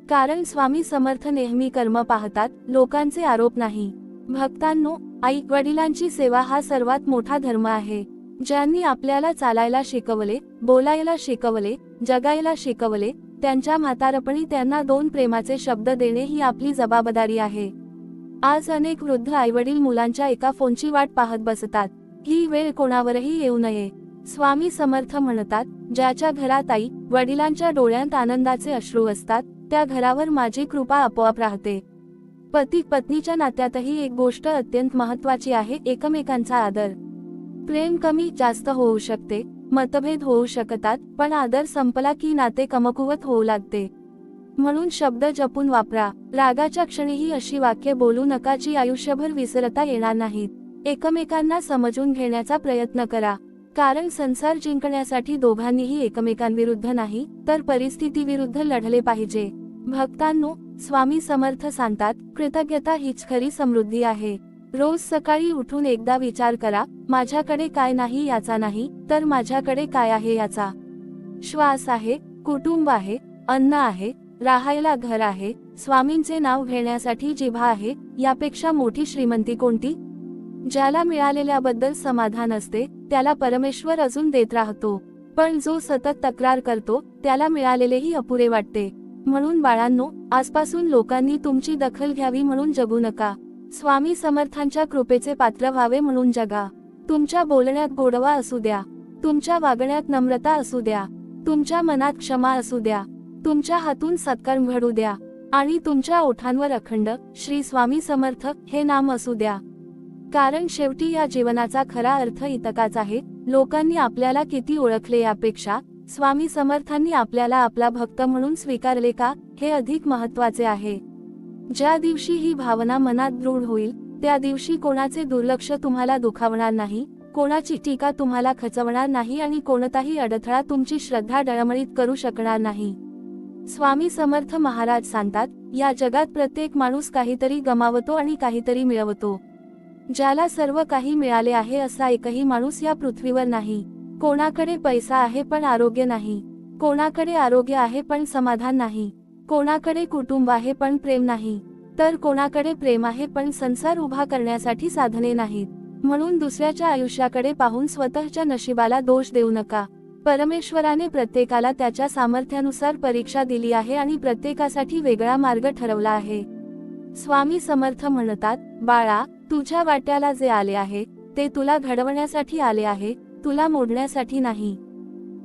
कारण स्वामी समर्थ नेहमी कर्म पाहतात, लोकांचे आरोप नाही. भक्तांनो, आई वडिलांची सेवा हा सर्वात मोठा धर्म आहे. ज्यांनी आपल्याला चालायला शिकवले, बोलायला शिकवले, जगायला शिकवले, त्यांच्या म्हातारपणी त्यांना दोन प्रेमाचे शब्द देणे ही आपली जबाबदारी आहे. आज अनेक वृद्ध आईवडील मुलांच्या एका फोनची वाट पाहत बसतात. ही वेळ कोणावरही येऊ नये. स्वामी समर्थ म्हणतात, ज्याच्या घरात आई वडिलांच्या डोळ्यात आनंदाचे अश्रू असतात, त्या घरावर माझी कृपा आपोआप राहते. पती पत्नीच्या नात्यातही एक गोष्ट अत्यंत महत्त्वाची आहे, एकमेकांचा आदर. प्रेम कमी जास्त होऊ शकते, मतभेद होऊ शकतात, पण आदर संपला की नाते कमकुवत होऊ लागते. म्हणून शब्द जपून वापरा. रागाच्या क्षणीही अशी वाक्ये बोलू नका जी आयुष्यभर विसरता येणार नाहीत. एकमेकांना समजून घेण्याचा प्रयत्न करा. कारण संसार जिंकण्यासाठी दोघांनीही एकमेकांविरुद्ध नाही, तर परिस्थितीविरुद्ध लढले पाहिजे. भक्तांनो, स्वामी समर्थ सांगतात, कृतज्ञता हीच खरी समृद्धी आहे. रोज सकाळी उठून एकदा विचार करा, माझ्याकडे काय नाही याचा नाही, तर माझ्याकडे काय आहे याचा. श्वास आहे, कुटुंब आहे, अन्न आहे, राहायला घर आहे, स्वामींचे नाव घेण्यासाठी जिव्हा आहे, यापेक्षा मोठी श्रीमंती कोणती? ज्याला मिळालेल्याबद्दल समाधान असते, त्याला परमेश्वर अजून देत राहतो. पण जो सतत तक्रार करतो, त्याला मिळालेलेही अपुरे वाटते. म्हणून बाळांनो, आजपासून लोकांनी तुमची दखल घ्यावी म्हणून जगू नका. स्वामी समर्थांच्या कृपेचे पात्र व्हावे म्हणून जगा. तुमच्या बोलण्यात गोडवा असू द्या. तुमच्या वागण्यात नम्रता असू द्या, तुमच्या मनात क्षमा असू द्या, तुमच्या हातून सत्कर्म घडू द्या आणि तुमच्या ओठांवर अखंड श्री स्वामी समर्थ हे नाम असू द्या. कारण शेवटी या जीवनाचा खरा अर्थ इतकाच आहे. लोकांनी आपल्याला किती ओळखले यापेक्षा स्वामी समर्थांनी आपल्याला आपला भक्त म्हणून स्वीकारले का हे अधिक महत्त्वाचे आहे. ज्या दिवशी ही भावना मनात दृढ होईल त्या दिवशी कोणाचे दुर्लक्ष तुम्हाला दुखावणार नाही, कोणाची टीका तुम्हाला खचवणार नाही आणि कोणताही अडथळा तुमची श्रद्धा डळमळीत करू शकणार नाही. स्वामी समर्थ महाराज सांगतात, या जगात प्रत्येक माणूस काहीतरी गमावतो आणि काहीतरी मिळवतो. ज्याला सर्व काही मिळाले आहे असा एकही माणूस या पृथ्वीवर नाही. कोणाकडे पैसा आहे पण आरोग्य नाही, कोणाकडे आरोग्य आहे पण समाधान नाही, कोणाकडे कुटुंब आहे पण प्रेम नाही, तर कोणाकडे प्रेम आहे पण संसार उभा करण्यासाठी साधने नाहीत. म्हणून दुसऱ्याच्या आयुष्याकडे पाहून स्वतःच्या नशिबाला दोष देऊ नका. परमेश्वराने प्रत्येकाला त्याच्या सामर्थ्यानुसार परीक्षा दिली आहे आणि प्रत्येकासाठी वेगळा मार्ग ठरवला आहे. स्वामी समर्थ म्हणतात, बाळा, तुझ्या वाट्याला जे आले आहे ते तुला घडवण्यासाठी आले आहे, तुला मोडण्यासाठी नाही.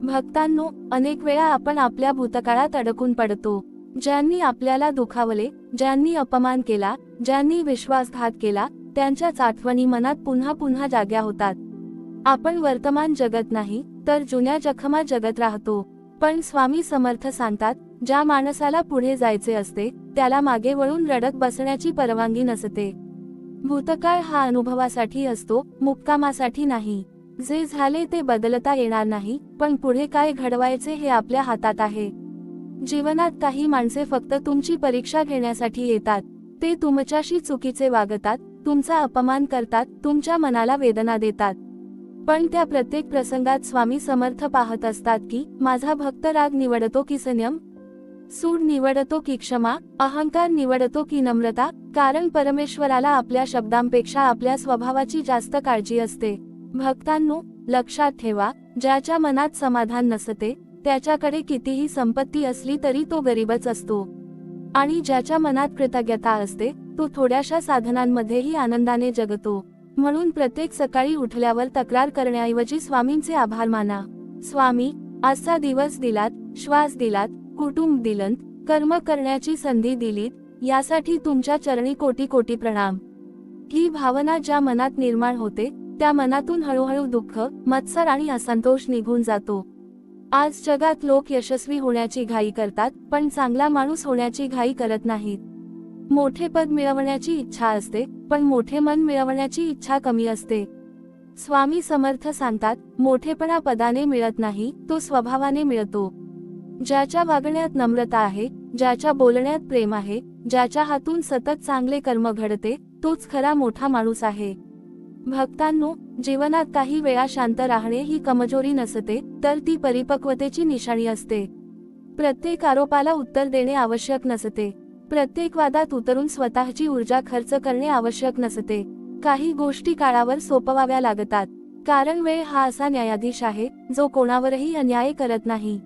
भक्तांनो, अनेक वेळा आपण आपल्या भूतकाळात अडकून पडतो. ज्यांनी आपल्याला दुखावले, ज्यांनी अपमान केला, ज्यांनी विश्वासघात केला, त्यांच्याच आठवणी मनात पुन्हा पुन्हा जाग्या होतात. आपण वर्तमान जगत नाही तर जुन्या जखमा जगत राहतो. पण स्वामी समर्थ सांगतात, ज्या माणसाला पुढे जायचे असते त्याला मागे वळून रडत बसण्याची परवानगी नसते. भूतकाळ हा अनुभवासाठी असतो, मुक्कामासाठी नाही. जे झाले ते बदलता येणार नाही, पण पुढे काय घडवायचे हे आपल्या हातात आहे. जीवनात काही माणसे फक्त तुमची परीक्षा घेण्यासाठी येतात. ते तुमच्याशी चुकीचे वागतात, तुमचा अपमान करतात, तुमच्या मनाला वेदना देतात. पण त्या प्रत्येक प्रसंगात स्वामी समर्थ पाहत असतात की माझा भक्त राग निवडतो की संयम, सूड निवडतो की क्षमा, अहंकार निवडतो की नम्रता. कारण परमेश्वराला आपल्या शब्दांपेक्षा आपल्या स्वभावाची जास्त काळजी असते. भक्तांनो, लक्षात ठेवा, ज्याच्या मनात समाधान नसते त्याच्याकडे कितीही संपत्ती असली तरी तो गरीबच असतो. आणि ज्याच्या मनात कृतज्ञता असते तो थोड्याशा साधनांमध्येही आनंदाने जगतो. म्हणून प्रत्येक सकाळी उठल्यावर तक्रार करण्याऐवजी स्वामींचे आभार माना. स्वामी, आजचा दिवस दिलात, श्वास दिलात, कुटुंब दिलंत, कर्म करण्याची संधी दिलीत, यासाठी तुमच्या चरणी कोटी कोटी प्रणाम. ही भावना ज्या मनात निर्माण होते त्या मनातून हळूहळू दुःख, मत्सर आणि असंतोष निघून जातो. आज जगात लोक यशस्वी होण्याची घाई करतात पण चांगला माणूस होण्याची घाई करत नाहीत. मोठे पद मिळवण्याची इच्छा असते पण मोठे मन मिळवण्याची इच्छा कमी असते. स्वामी समर्थ सांगतात, मोठेपणा पदाने मिळत नाही, तो स्वभावाने मिळतो. ज्याच्या वागण्यात नम्रता आहे, ज्याच्या बोलण्यात प्रेम आहे, ज्याच्या हातून सतत चांगले कर्म घडते, तोच खरा मोठा माणूस आहे. भक्तांनो, जीवनात काही वेळा शांत राहणे ही कमजोरी नसते तर ती परिपक्वतेची निशाणी असते. प्रत्येक आरोपाला उत्तर देणे आवश्यक नसते. प्रत्येक वादात उतरून स्वतःची ऊर्जा खर्च करणे आवश्यक नसते. काही गोष्टी काळावर सोपवाव्या लागतात. कारण वेळ हा असा न्यायाधीश आहे जो कोणावरही अन्याय करत नाही.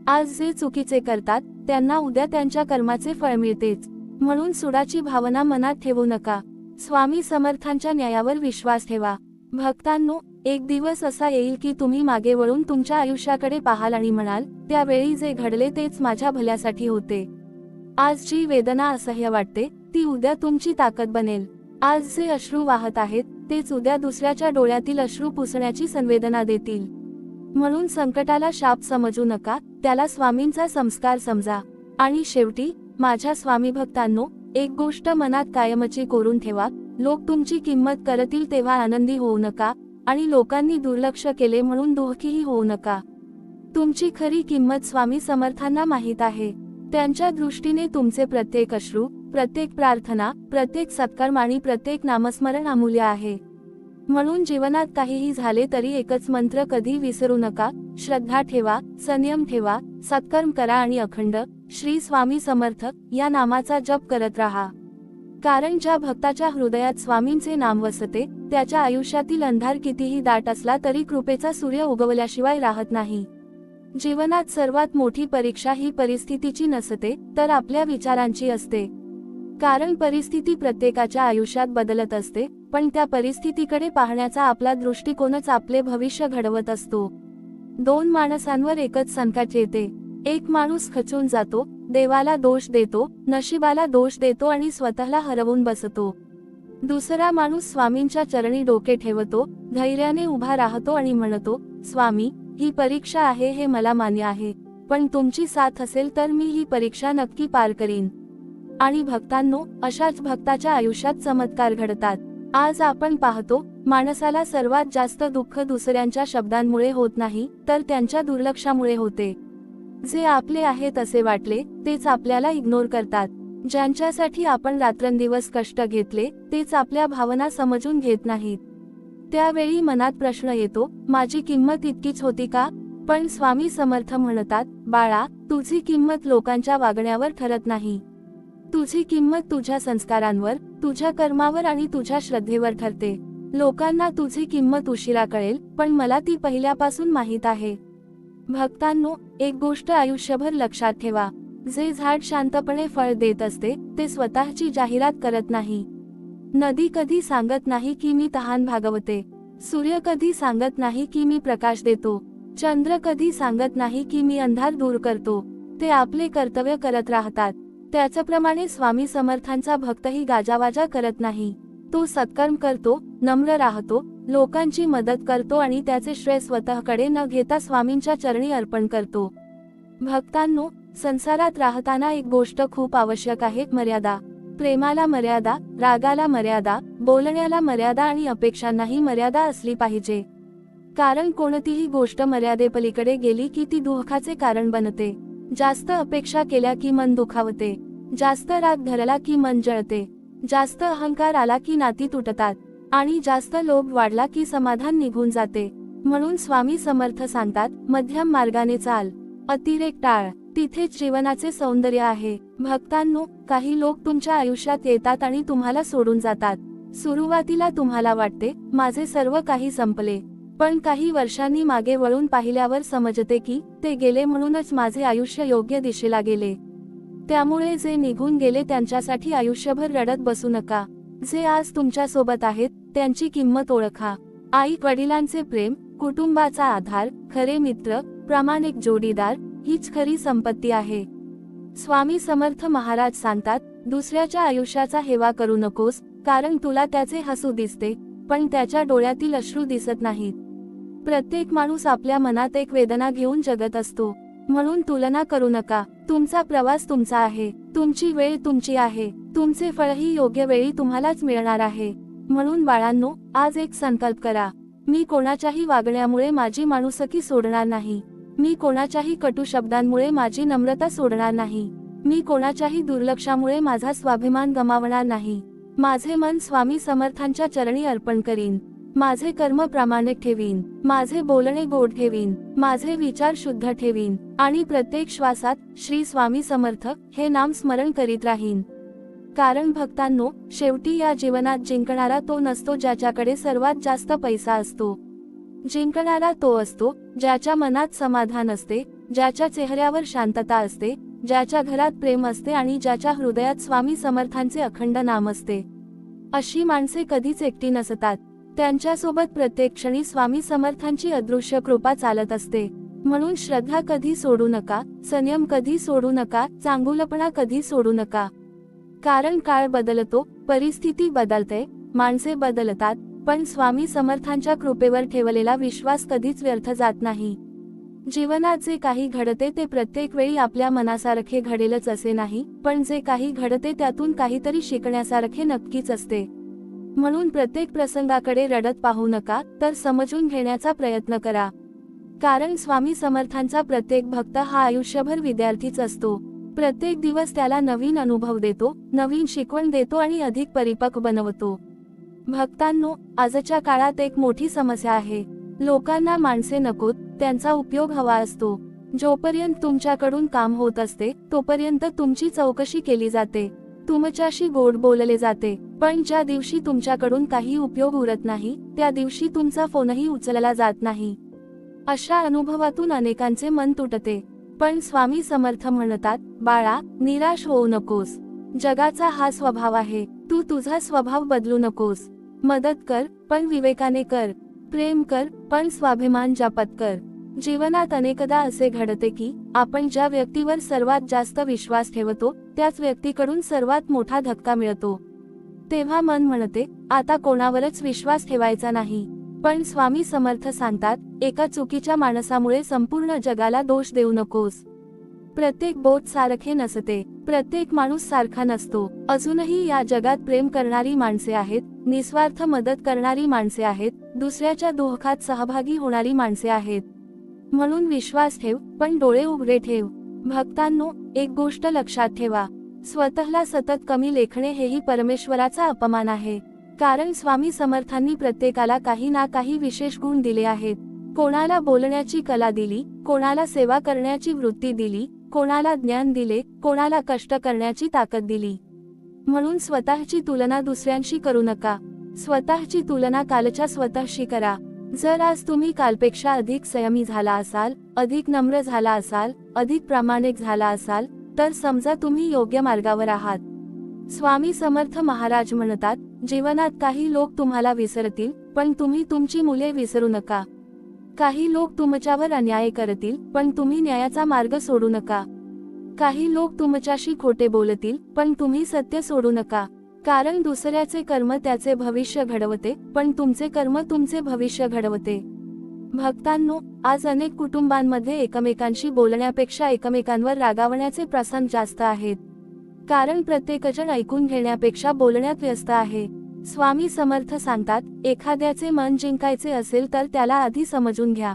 आज जे चुकीचे करतात त्यांना उद्या त्यांच्या कर्माचे फळ मिळतेच. म्हणून सुडाची भावना मनात ठेवू नका. स्वामी समर्थांच्या न्यायावर विश्वास ठेवा. भक्तांनो, एक दिवस असा येईल की तुम्ही मागे वळून तुमच्या आयुष्याकडे पाहाल आणि म्हणाल, त्यावेळी जे घडले तेच माझ्या भल्यासाठी होते. आज जी वेदना असह्य वाटते ती उद्या तुमची ताकद बनेल. आज जे अश्रू वाहत आहेत तेच उद्या दुसऱ्याच्या डोळ्यातील अश्रू पुसण्याची संवेदना देतील. म्हणून संकटाला शाप समजू नका, त्याला स्वामींचा संस्कार समजा. आणि शेवटी, माझ्या स्वामी भक्तांनो, एक गोष्ट मनात कायमची कोरून ठेवा, लोक तुमची किंमत करतील तेव्हा आनंदी होऊ नका आणि लोकांनी दुर्लक्ष केले म्हणून दुःखीही होऊ नका. तुमची खरी किंमत स्वामी समर्थांना माहीत आहे. त्यांच्या दृष्टीने तुमचे प्रत्येक अश्रू, प्रत्येक प्रार्थना, प्रत्येक सत्कर्म आणि प्रत्येक नामस्मरण अमूल्य आहे. म्हणून जीवनात काहीही झाले तरी एकच मंत्र कधी विसरू नका, श्रद्धा ठेवा, संयम ठेवा, सत्कर्म करा आणि अखंड श्री स्वामी समर्थ या नामाचा जप करत राहा. कारण ज्या भक्ताच्या हृदयात स्वामींचे नाम वसते त्याच्या आयुष्यातील अंधार कितीही दाट असला तरी कृपेचा सूर्य उगवल्याशिवाय राहत नाही. जीवनात सर्वात मोठी परीक्षा ही परिस्थितीची नसते तर आपल्या विचारांची असते. कारण परिस्थिती प्रत्येकाच्या आयुष्यात बदलत असते, पण त्या परिस्थितीकडे पाहण्याचा आपला दृष्टिकोनच आपले भविष्य घडवत असतो. दोन माणसांवर एकच संकट येते. एक माणूस खचून जातो, देवाला दोष देतो, नशिबाला दोष देतो आणि स्वतःला हरवून बसतो. दुसरा माणूस स्वामींच्या चरणी डोके ठेवतो, धैर्याने उभा राहतो आणि म्हणतो, स्वामी, ही परीक्षा आहे हे मला मान्य आहे, पण तुमची साथ असेल तर मी ही परीक्षा नक्की पार करीन. आणि भक्तांनो, अशाच भक्ताच्या आयुष्यात चमत्कार घडतात. आज आपण पाहतो, माणसाला सर्वात जास्त दुःख दुसऱ्यांच्या शब्दांमुळे होत नाही, तर त्यांच्या दुर्लक्षामुळे होते. जे आपले आहेत असे वाटले तेच आपल्याला इग्नोर करतात. ज्यांच्यासाठी आपण रात्रंदिवस कष्ट घेतले तेच आपल्या भावना समजून घेत नाहीत. त्यावेळी मनात प्रश्न येतो, माझी किंमत इतकीच होती का? पण स्वामी समर्थ म्हणतात, बाळा, तुझी किंमत लोकांच्या वागण्यावर ठरत नाही. तुझी किंमत तुझ्या संस्कारांवर, तुझ्या कर्मावर आणि तुझ्या श्रद्धेवर ठरते. लोकांना तुझी किंमत उशिरा कळेल, पण मला ती पहिल्यापासून माहीत आहे. भक्तांनो, एक गोष्ट आयुष्यभर लक्षात ठेवा, जे झाड शांतपणे फळ देत असते ते स्वतःची जाहिरात करत नाही. नदी कधी सांगत नाही की मी तहान भागवते. सूर्य कधी सांगत नाही की मी प्रकाश देतो. चंद्र कधी सांगत नाही की मी अंधार दूर करतो. ते आपले कर्तव्य करत राहतात. त्याचप्रमाणे स्वामी समर्थांचा भक्तही गाजावाजा करत नाही. तो सत्कर्म करतो, नम्र राहतो, लोकांची मदत करतो आणि त्याचे श्रेय स्वतःकडे न घेता स्वामींच्या चरणी अर्पण करतो. भक्तांनो, संसारात राहताना एक गोष्ट खूप आवश्यक आहे, मर्यादा. प्रेमाला मर्यादा, रागाला मर्यादा, बोलण्याला मर्यादा आणि अपेक्षांनाही मर्यादा असली पाहिजे. कारण कोणतीही गोष्ट मर्यादेपलीकडे गेली की ती दुःखाचे कारण बनते. जास्त अपेक्षा केल्या की मन दुखावते. जास्त राग धरला की मन जळते. जास्त अहंकार आला की नाती तुटतात. आणि जास्त लोभ वाढला की समाधान निघून जाते. म्हणून स्वामी समर्थ सांगतात, मध्यम मार्गाने चाल, अतिरेक टाळ, तिथेच जीवनाचे सौंदर्य आहे. भक्तांनो, काही लोक तुमच्या आयुष्यात येतात आणि तुम्हाला सोडून जातात. सुरुवातीला तुम्हाला वाटते, माझे सर्व काही संपले. पण काही वर्षांनी मागे वळून पाहिल्यावर समजते की ते गेले म्हणूनच माझे आयुष्य योग्य दिशेला गेले. त्यामुळे जे निघून गेले त्यांच्यासाठी आयुष्यभर रडत बसू नका. जे आज तुमच्या सोबत आहेत त्यांची किंमत ओळखा. आई वडिलांचे प्रेम, कुटुंबाचा आधार, खरे मित्र, प्रामाणिक जोडीदार हीच खरी संपत्ती आहे. स्वामी समर्थ महाराज सांगतात, दुसऱ्याच्या आयुष्याचा हेवा करू नकोस, कारण तुला त्याचे हसू दिसते, पण त्याच्या डोळ्यातील अश्रू दिसत नाहीत. प्रत्येक माणूस आपल्या मनात एक वेदना घेऊन जगत असतो. म्हणून तुलना करू नका. तुमचा प्रवास तुमचा आहे, तुमची वेळ तुमची आहे, तुमचे फळही योग्य वेळी तुम्हालाच मिळणार आहे. म्हणून बाळांनो, आज एक संकल्प करा, मी कोणाच्याही वागण्यामुळे माझी माणुसकी सोडणार नाही. मी कोणाच्याही कटू शब्दांमुळे माझी नम्रता सोडणार नाही. मी कोणाच्याही दुर्लक्षामुळे माझा स्वाभिमान गमावणार नाही. माझे मन स्वामी समर्थांच्या चरणी अर्पण करीन. माझे कर्म प्रामाणिक ठेवीन. माझे बोलणे गोड ठेवीन. माझे विचार शुद्ध ठेवीन. आणि प्रत्येक श्वासात श्री स्वामी समर्थ हे नाम स्मरण करीत राहीन. कारण भक्तांनो, शेवटी या जीवनात जिंकणारा तो नसतो ज्याच्याकडे सर्वात जास्त पैसा असतो. जिंकणारा तो असतो ज्याच्या मनात समाधान असते, ज्याच्या चेहऱ्यावर शांतता असते, ज्याच्या घरात प्रेम असते आणि ज्याच्या हृदयात स्वामी समर्थांचे अखंड नाम असते. अशी माणसे कधीच एकटी नसतात. त्यांच्यासोबत प्रत्येक क्षणी स्वामी समर्थांची अदृश्य कृपा चालत असते. म्हणून श्रद्धा कधी सोडू नका, संयम कधी सोडू नका, चांगुलपणा कधी सोडू नका. कारण काळ बदलतो, परिस्थिती बदलते, माणसे बदलतात, पण स्वामी समर्थांच्या कृपेवर ठेवलेला विश्वास कधीच व्यर्थ जात नाही. जीवनात जे काही घडते ते प्रत्येक वेळी आपल्या मनासारखे घडेलच असे नाही, पण जे काही घडते त्यातून काहीतरी शिकण्यासारखे नक्कीच असते. म्हणून प्रत्येक प्रसंगाकडे रडत पाहू नका, तर समजून घेण्याचा प्रयत्न करा. कारण स्वामी समर्थांचा प्रत्येक भक्त हा आयुष्यभर विद्यार्थीच असतो. प्रत्येक दिवस त्याला नवीन अनुभव देतो, नवीन शिकवण देतो आणि अधिक परिपक्व बनवतो. भक्तांनो, आजच्या काळात एक मोठी समस्या आहे. लोकांना माणसे नकोत, त्यांचा उपयोग हवा असतो. जोपर्यंत तुमच्याकडून काम होत असते तोपर्यंत तुमची चौकशी केली जाते, तुमच्याशी गोड बोलले जाते. पण ज्या दिवशी तुमच्याकडून काही उपयोग उरत नाही त्या दिवशी तुमचा फोनही उचलला जात नाही. अशा अनुभवातून अनेकांचे मन तुटते. पण स्वामी समर्थ म्हणतात, बाळा, निराश होऊ नकोस. जगाचा हा स्वभाव आहे. तू तुझा स्वभाव बदलू नकोस. मदत कर, पण विवेकाने कर. प्रेम कर, पण स्वाभिमान जपत कर. जीवनात अनेकदा असे घडते की आपण ज्या व्यक्तीवर सर्वात जास्त विश्वास ठेवतो त्याच व्यक्तीकडून सर्वात मोठा धक्का मिळतो. तेव्हा मन म्हणते, आता कोणावरच विश्वास ठेवायचा नाही. पण स्वामी समर्थ सांगतात, एका चुकीच्या माणसामुळे संपूर्ण जगाला दोष देऊ नकोस. प्रत्येक बोट सारखे नसते, प्रत्येक माणूस सारखा नसतो. अजूनही या जगात प्रेम करणारी माणसे आहेत, निस्वार्थ मदत करणारी माणसे आहेत, दुसऱ्याच्या दुःखात सहभागी होणारी माणसे आहेत. म्हणून विश्वास ठेव, पण डोळे उघडे ठेव. भक्तांनो, एक गोष्ट लक्षात ठेवा, स्वतःला सतत कमी लेखणे हेही परमेश्वराचा अपमान आहे. कारण स्वामी समर्थांनी प्रत्येकाला काही ना काही विशेष गुण दिले आहेत. कोणाला बोलण्याची कला दिली, कोणाला सेवा करण्याची वृत्ती दिली, कोणाला ज्ञान दिले, कोणाला कष्ट करण्याची ताकद दिली. म्हणून स्वतःची तुलना दुसऱ्यांशी करू नका. स्वतःची तुलना कालच्या स्वतःशी करा. जर आज तुम्ही कालपेक्षा अधिक संयमी झाला असाल, अधिक नम्र झाला असाल, अधिक प्रामाणिक झाला असाल, तर समजा तुम्ही योग्य मार्गावर आहात. स्वामी समर्थ महाराज म्हणतात, जीवनात काही लोक तुम्हाला विसरतील, पण तुम्ही तुमची मुले विसरू नका. काही लोक तुमच्यावर अन्याय करतील, पण तुम्ही न्यायाचा मार्ग सोडू नका. काही लोक तुमच्याशी खोटे बोलतील, पण तुम्ही सत्य सोडू नका. कारण दुसऱ्याचे कर्म त्याचे भविष्य घडवते, पण तुमचे कर्म तुमचे भविष्य घडवते. भक्तांनो, आज अनेक कुटुंबांमध्ये एकमेकांशी बोलण्यापेक्षा एकमेकांवर रागावण्याचे प्रसंग जास्त आहेत. कारण प्रत्येकजण ऐकून घेण्यापेक्षा बोलण्यात व्यस्त आहे. स्वामी समर्थ सांगतात, एखाद्याचे मन जिंकायचे असेल तर त्याला आधी समजून घ्या.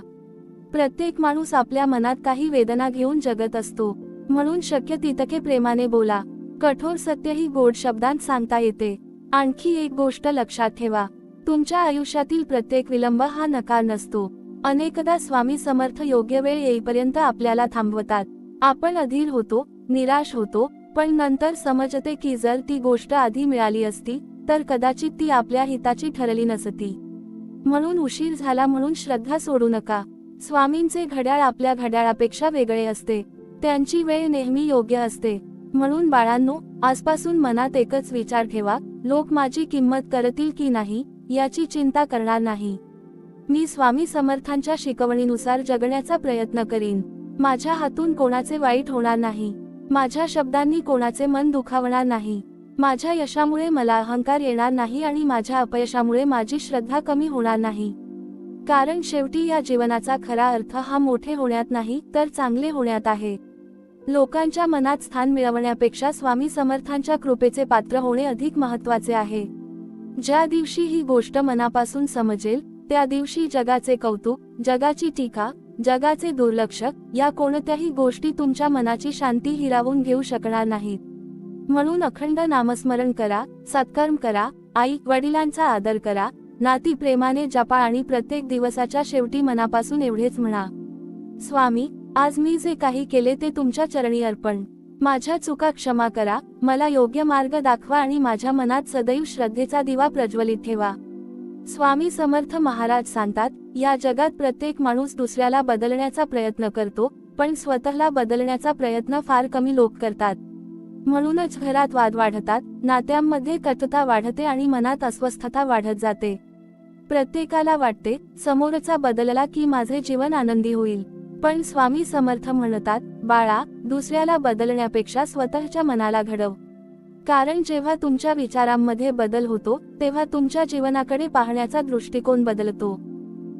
प्रत्येक माणूस आपल्या मनात काही वेदना घेऊन जगत असतो. म्हणून शक्य तितके प्रेमाने बोला. कठोर सत्यही गोड शब्दांत सांगता येते. आणखी एक गोष्ट लक्षात ठेवा, तुमच्या आयुष्यातील प्रत्येक विलंब हा नकार नसतो. अनेकदा स्वामी समर्थ योग्य वेळ येईपर्यंत आपल्याला थांबवतात. आपण अधीर होतो, निराश होतो, पण नंतर समजते की जर ती गोष्ट आधी मिळाली असती तर कदाचित ती आपल्या हिताची ठरली नसती. म्हणून उशीर झाला म्हणून श्रद्धा सोडू नका. स्वामींचे घड्याळ आपल्या घड्याळापेक्षा वेगळे असते. त्यांची वेळ नेहमी योग्य असते. म्हणून बाळांनो, आजपासून मनात एकच विचार ठेवा, लोक माझी किंमत करतील की नाही याची चिंता करणार नाही. मी स्वामी समर्थांच्या शिकवणीनुसार जगण्याचा प्रयत्न करीन. माझ्या हातून कोणाचे वाईट होणार नाही. माझ्या शब्दांनी कोणाचे मन दुखावणार नाही. माझ्या यशामुळे मला अहंकार येणार नाही आणि माझ्या अपयशामुळे माझी श्रद्धा कमी होणार नाही. कारण शेवटी या जीवनाचा खरा अर्थ हा मोठे होण्यात नाही तर चांगले होण्यात आहे. लोकांच्या मनात स्थान मिळवण्यापेक्षा स्वामी समर्थांच्या कृपेचे पात्र होणे अधिक महत्त्वाचे आहे. ज्या दिवशी ही गोष्ट मनापासून समजेल त्या दिवशी जगाचे कौतुक, जगाची टीका, जगाचे दुर्लक्ष या कोणत्याही गोष्टी तुमच्या मनाची शांती हिरावून घेऊ शकणार नाहीत. म्हणून अखंड नामस्मरण करा, सत्कर्म करा, आई वडिलांचा आदर करा, नाती प्रेमाने जपा आणि प्रत्येक दिवसाच्या शेवटी मनापासून एवढेच म्हणा, स्वामी, आज मी जे काही केले ते तुमच्या चरणी अर्पण. माझ्या चुका क्षमा करा, मला योग्य मार्ग दाखवा आणि माझ्या मनात सदैव श्रद्धेचा दिवा प्रज्वलित ठेवा. स्वामी समर्थ महाराज सांगतात, या जगात प्रत्येक माणूस दुसऱ्याला बदलण्याचा प्रयत्न करतो, पण स्वतःला बदलण्याचा प्रयत्न फार कमी लोक करतात. म्हणूनच घरात वाद वाढतात, नात्यांमध्ये कटुता वाढते आणि मनात अस्वस्थता वाढत जाते. प्रत्येकाला वाटते, समोरचा बदलला की माझे जीवन आनंदी होईल. पण स्वामी समर्थ म्हणतात, बाळा, दुसऱ्याला बदलण्यापेक्षा स्वतःच्या मनाला घडव. कारण जेव्हा तुमच्या विचारांमध्ये बदल होतो तेव्हा तुमच्या जीवनाकडे पाहण्याचा दृष्टिकोन बदलतो.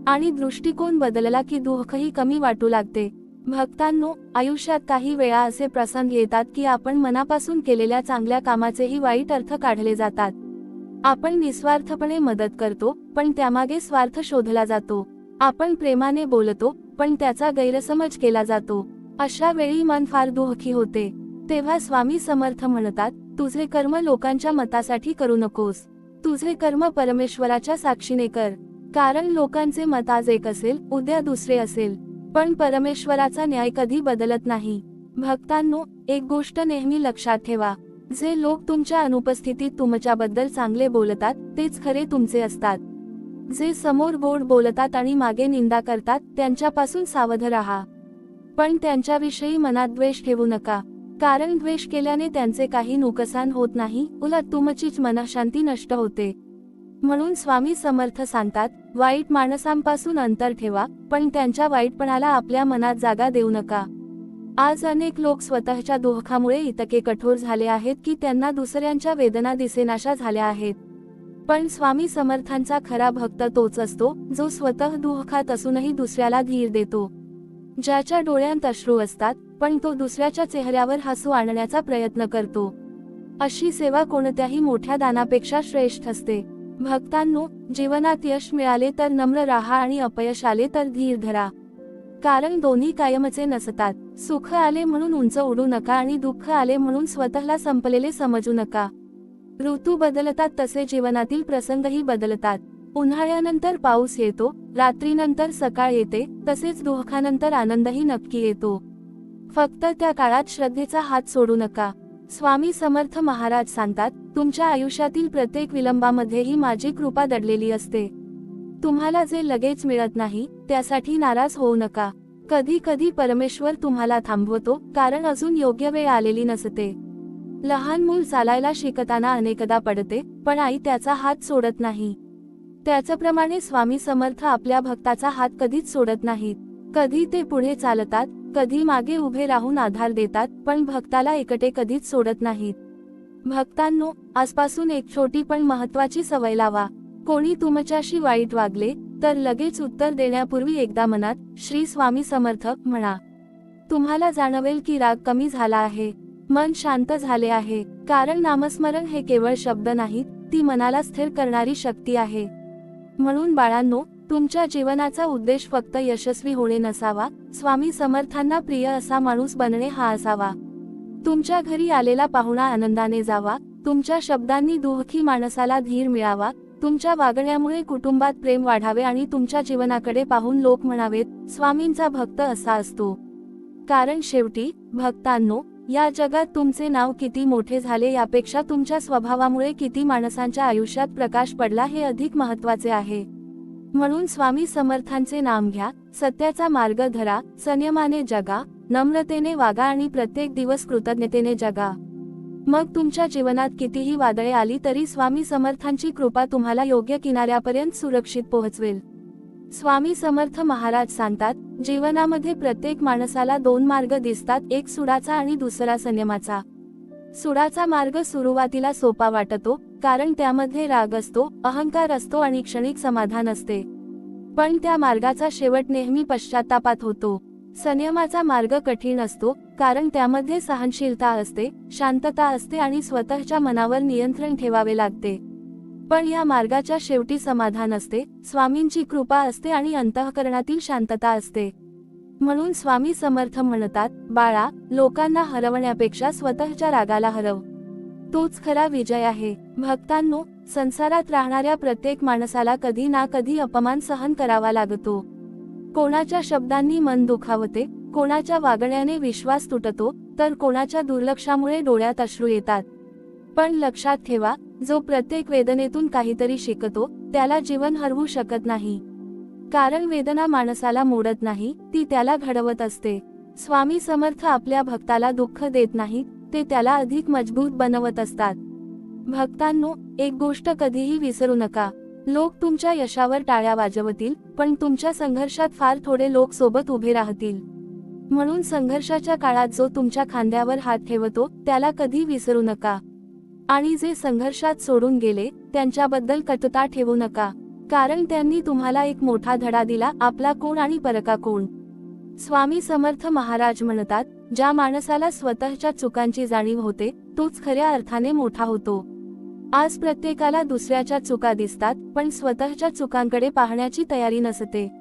आणि दृष्टिकोन बदलला की दुःखही कमी वाटू लागते. भक्तांनो, आयुष्यात काही वेळा असे प्रसंग येतात की आपण मनापासून केलेल्या चांगल्या कामाचेही वाईट अर्थ काढले जातात. आपण निस्वार्थपणे मदत करतो, पण त्यामागे स्वार्थ शोधला जातो. आपण प्रेमाने बोलतो, पण त्याचा गैरसमज केला जातो. अशा वेळी मन फार दुःखी होते. तेव्हा स्वामी समर्थ म्हणतात, तुझे कर्म लोकांच्या मतासाठी करू नकोस. तुझे कर्म परमेश्वराच्या साक्षीने कर. कारण लोकांचे मत आज एक असेल, उद्या दुसरे असेल, पण परमेश्वराचा न्याय कधी बदलत नाही. भक्तांनो, एक गोष्ट नेहमी लक्षात ठेवा, जे लोक तुमच्या अनुपस्थितीत तुमच्याबद्दल चांगले बोलतात तेच खरे तुमचे असतात. जे समोर गोड बोलतात आणि मागे निंदा करतात त्यांच्यापासून सावध राहा. पण त्यांच्याविषयी मनात द्वेष ठेवू नका. कारण द्वेष केल्याने त्यांचे काही नुकसान होत नाही, उलट तुमचीच मनःशांती नष्ट होते. म्हणून स्वामी समर्थ सांगतात, वाईट माणसांपासून अंतर ठेवा, पण त्यांच्या वाईटपणाला आपल्या मनात जागा देऊ नका. आज अनेक लोक स्वतःच्या दुःखामुळे इतके कठोर झाले आहेत की त्यांना दुसऱ्यांच्या वेदना दिसेनाशा झाल्या आहेत. पण स्वामी समर्थांचा खरा भक्त तोच असतो, जो स्वतः दुःखात असूनही दुसऱ्याला धीर देतो. ज्याच्या डोळ्यांत अश्रू असतात, पण तो दुसऱ्याच्या चेहऱ्यावर हसू आणण्याचा प्रयत्न करतो. अशी सेवा कोणत्याही मोठ्या दानापेक्षा श्रेष्ठ असते. भक्तांनो, जीवनात यश मिळाले तर नम्र राहा आणि अपयश आले तर धीर धरा. कारण दोन्ही कायमचे नसतात. सुख आले म्हणून उंच उडू नका आणि दुःख आले म्हणून स्वतःला संपलेले समजू नका. ऋतू बदलतात तसे जीवनातील प्रसंगही बदलतात. उन्हाळ्यानंतर पाऊस येतो, रात्रीनंतर सकाळ येते, तसेच दुःखानंतर आनंदही नक्की येतो. फक्त त्या काळात श्रद्धेचा हात सोडू नका. स्वामी समर्थ महाराज सांगतात, तुमच्या आयुष्यातील प्रत्येक विलंबामध्येही माझी कृपा दडलेली असते. तुम्हाला जे लगेच मिळत नाही, त्यासाठी नाराज होऊ नका. कधी कधी परमेश्वर तुम्हाला थांबवतो, कारण अजून योग्य वेळ आलेली नसते. लहान मूल चालायला शिकताना अनेकदा पडते, पण आई त्याचा हात सोडत नाही. त्याचप्रमाणे स्वामी समर्थ आपल्या भक्ताचा हात कधीच सोडत नाहीत. कधी ते पुढे चालतात, कधी मागे उभे राहून आधार देतात, पण भक्ताला एकटे कधीच सोडत नाहीत. भक्तांनो, आजपासून एक छोटी पण महत्वाची सवय लावा. कोणी तुमच्याशी वाईट वागले तर लगेच उत्तर देण्यापूर्वी एकदा मनात श्री स्वामी समर्थ म्हणा. तुम्हाला जाणवेल की राग कमी झाला आहे, मन शांत झाले आहे. कारण नामस्मरण हे केवळ शब्द नाहीत, ती मनाला स्थिर करणारी शक्ती आहे. म्हणून बाळांनो, तुमच्या जीवनाचा उद्देश फक्त यशस्वी होणे नसावा, स्वामी समर्थांना प्रिय असा माणूस बनणे हा असावा. तुमच्या घरी आलेला पाहुणा आनंदाने जावा, तुमच्या शब्दांनी दुःखी माणसाला धीर मिळावा, तुमच्या वागण्यामुळे कुटुंबात प्रेम वाढावे आणि तुमच्या जीवनाकडे पाहून लोक म्हणावेत, स्वामींचा भक्त असा असतो. कारण शेवटी भक्तांनो, या जगात तुमचे नाव किती मोठे झाले यापेक्षा तुमच्या स्वभावामुळे किती माणसांच्या आयुष्यात प्रकाश पडला हे अधिक महत्त्वाचे आहे. म्हणून स्वामी समर्थांचे नाम घ्या, सत्याचा मार्ग धरा, संयमाने जगा, नम्रतेने वागा आणि प्रत्येक दिवस कृतज्ञतेने जगा. मग तुमच्या जीवनात कितीही वादळे आली तरी स्वामी समर्थांची कृपा तुम्हाला योग्य किनाऱ्यापर्यंत सुरक्षित पोहोचवेल. स्वामी समर्थ महाराज सांगतात, जीवनामध्ये प्रत्येक माणसाला दोन मार्ग दिसतात, एक सुडाचा आणि दुसरा संयमाचा. सुडाचा मार्ग सुरुवातीला सोपा वाटतो, कारण त्यामध्ये राग असतो, अहंकार असतो आणि क्षणिक समाधान असते. पण त्या मार्गाचा शेवट नेहमी पश्चात्तापात होतो. संयमाचा मार्ग कठीण असतो, कारण त्यामध्ये सहनशीलता असते, शांतता असते आणि स्वतःच्या मनावर नियंत्रण ठेवावे लागते. पण या मार्गाच्या शेवटी समाधान असते, स्वामींची कृपा असते आणि अंतःकरणातील शांतता असते. म्हणून स्वामी समर्थ म्हणतात, बाळा, लोकांना हरवण्यापेक्षा स्वतःच्या रागाला हरव. तोच खरा विजय आहे. भक्तांनो, संसारात राहणाऱ्या प्रत्येक माणसाला कधी ना कधी अपमान सहन करावा लागतो. कोणाच्या शब्दांनी मन दुखावते, कोणाच्या वागण्याने विश्वास तुटतो, तर कोणाच्या दुर्लक्षामुळे डोळ्यात अश्रू येतात. पण लक्षात ठेवा, जो प्रत्येक वेदनेतून काहीतरी शिकतो, त्याला जीवन हरवू शकत नाही. कारण वेदना माणसाला मोडत नाही, ती त्याला घडवत असते. स्वामी समर्थ आपल्या भक्ताला दुःख देत नाहीत, ते त्याला अधिक मजबूत बनवत असतात. भक्तांनो, एक गोष्ट कधीही विसरू नका. लोक तुमच्या यशावर टाळ्या वाजवतील, पण तुमच्या संघर्षात फार थोडे लोक सोबत उभे राहतील. म्हणून संघर्षाच्या काळात जो तुमच्या खांद्यावर हात ठेवतो, त्याला कधी विसरू नका. आणि जे संघर्षात सोडून गेले, त्यांच्याबद्दल कटुता ठेवू नका. कारण त्यांनी तुम्हाला एक मोठा धडा दिला, आपला कोण आणि परका कोण. स्वामी समर्थ महाराज म्हणतात, ज्या माणसाला स्वतःच्या चुकांची जाणीव होते, तोच खऱ्या अर्थाने मोठा होतो. आज प्रत्येकाला दुसऱ्याच्या चुका दिसतात, पण स्वतःच्या चुकांकडे पाहण्याची तयारी नसते.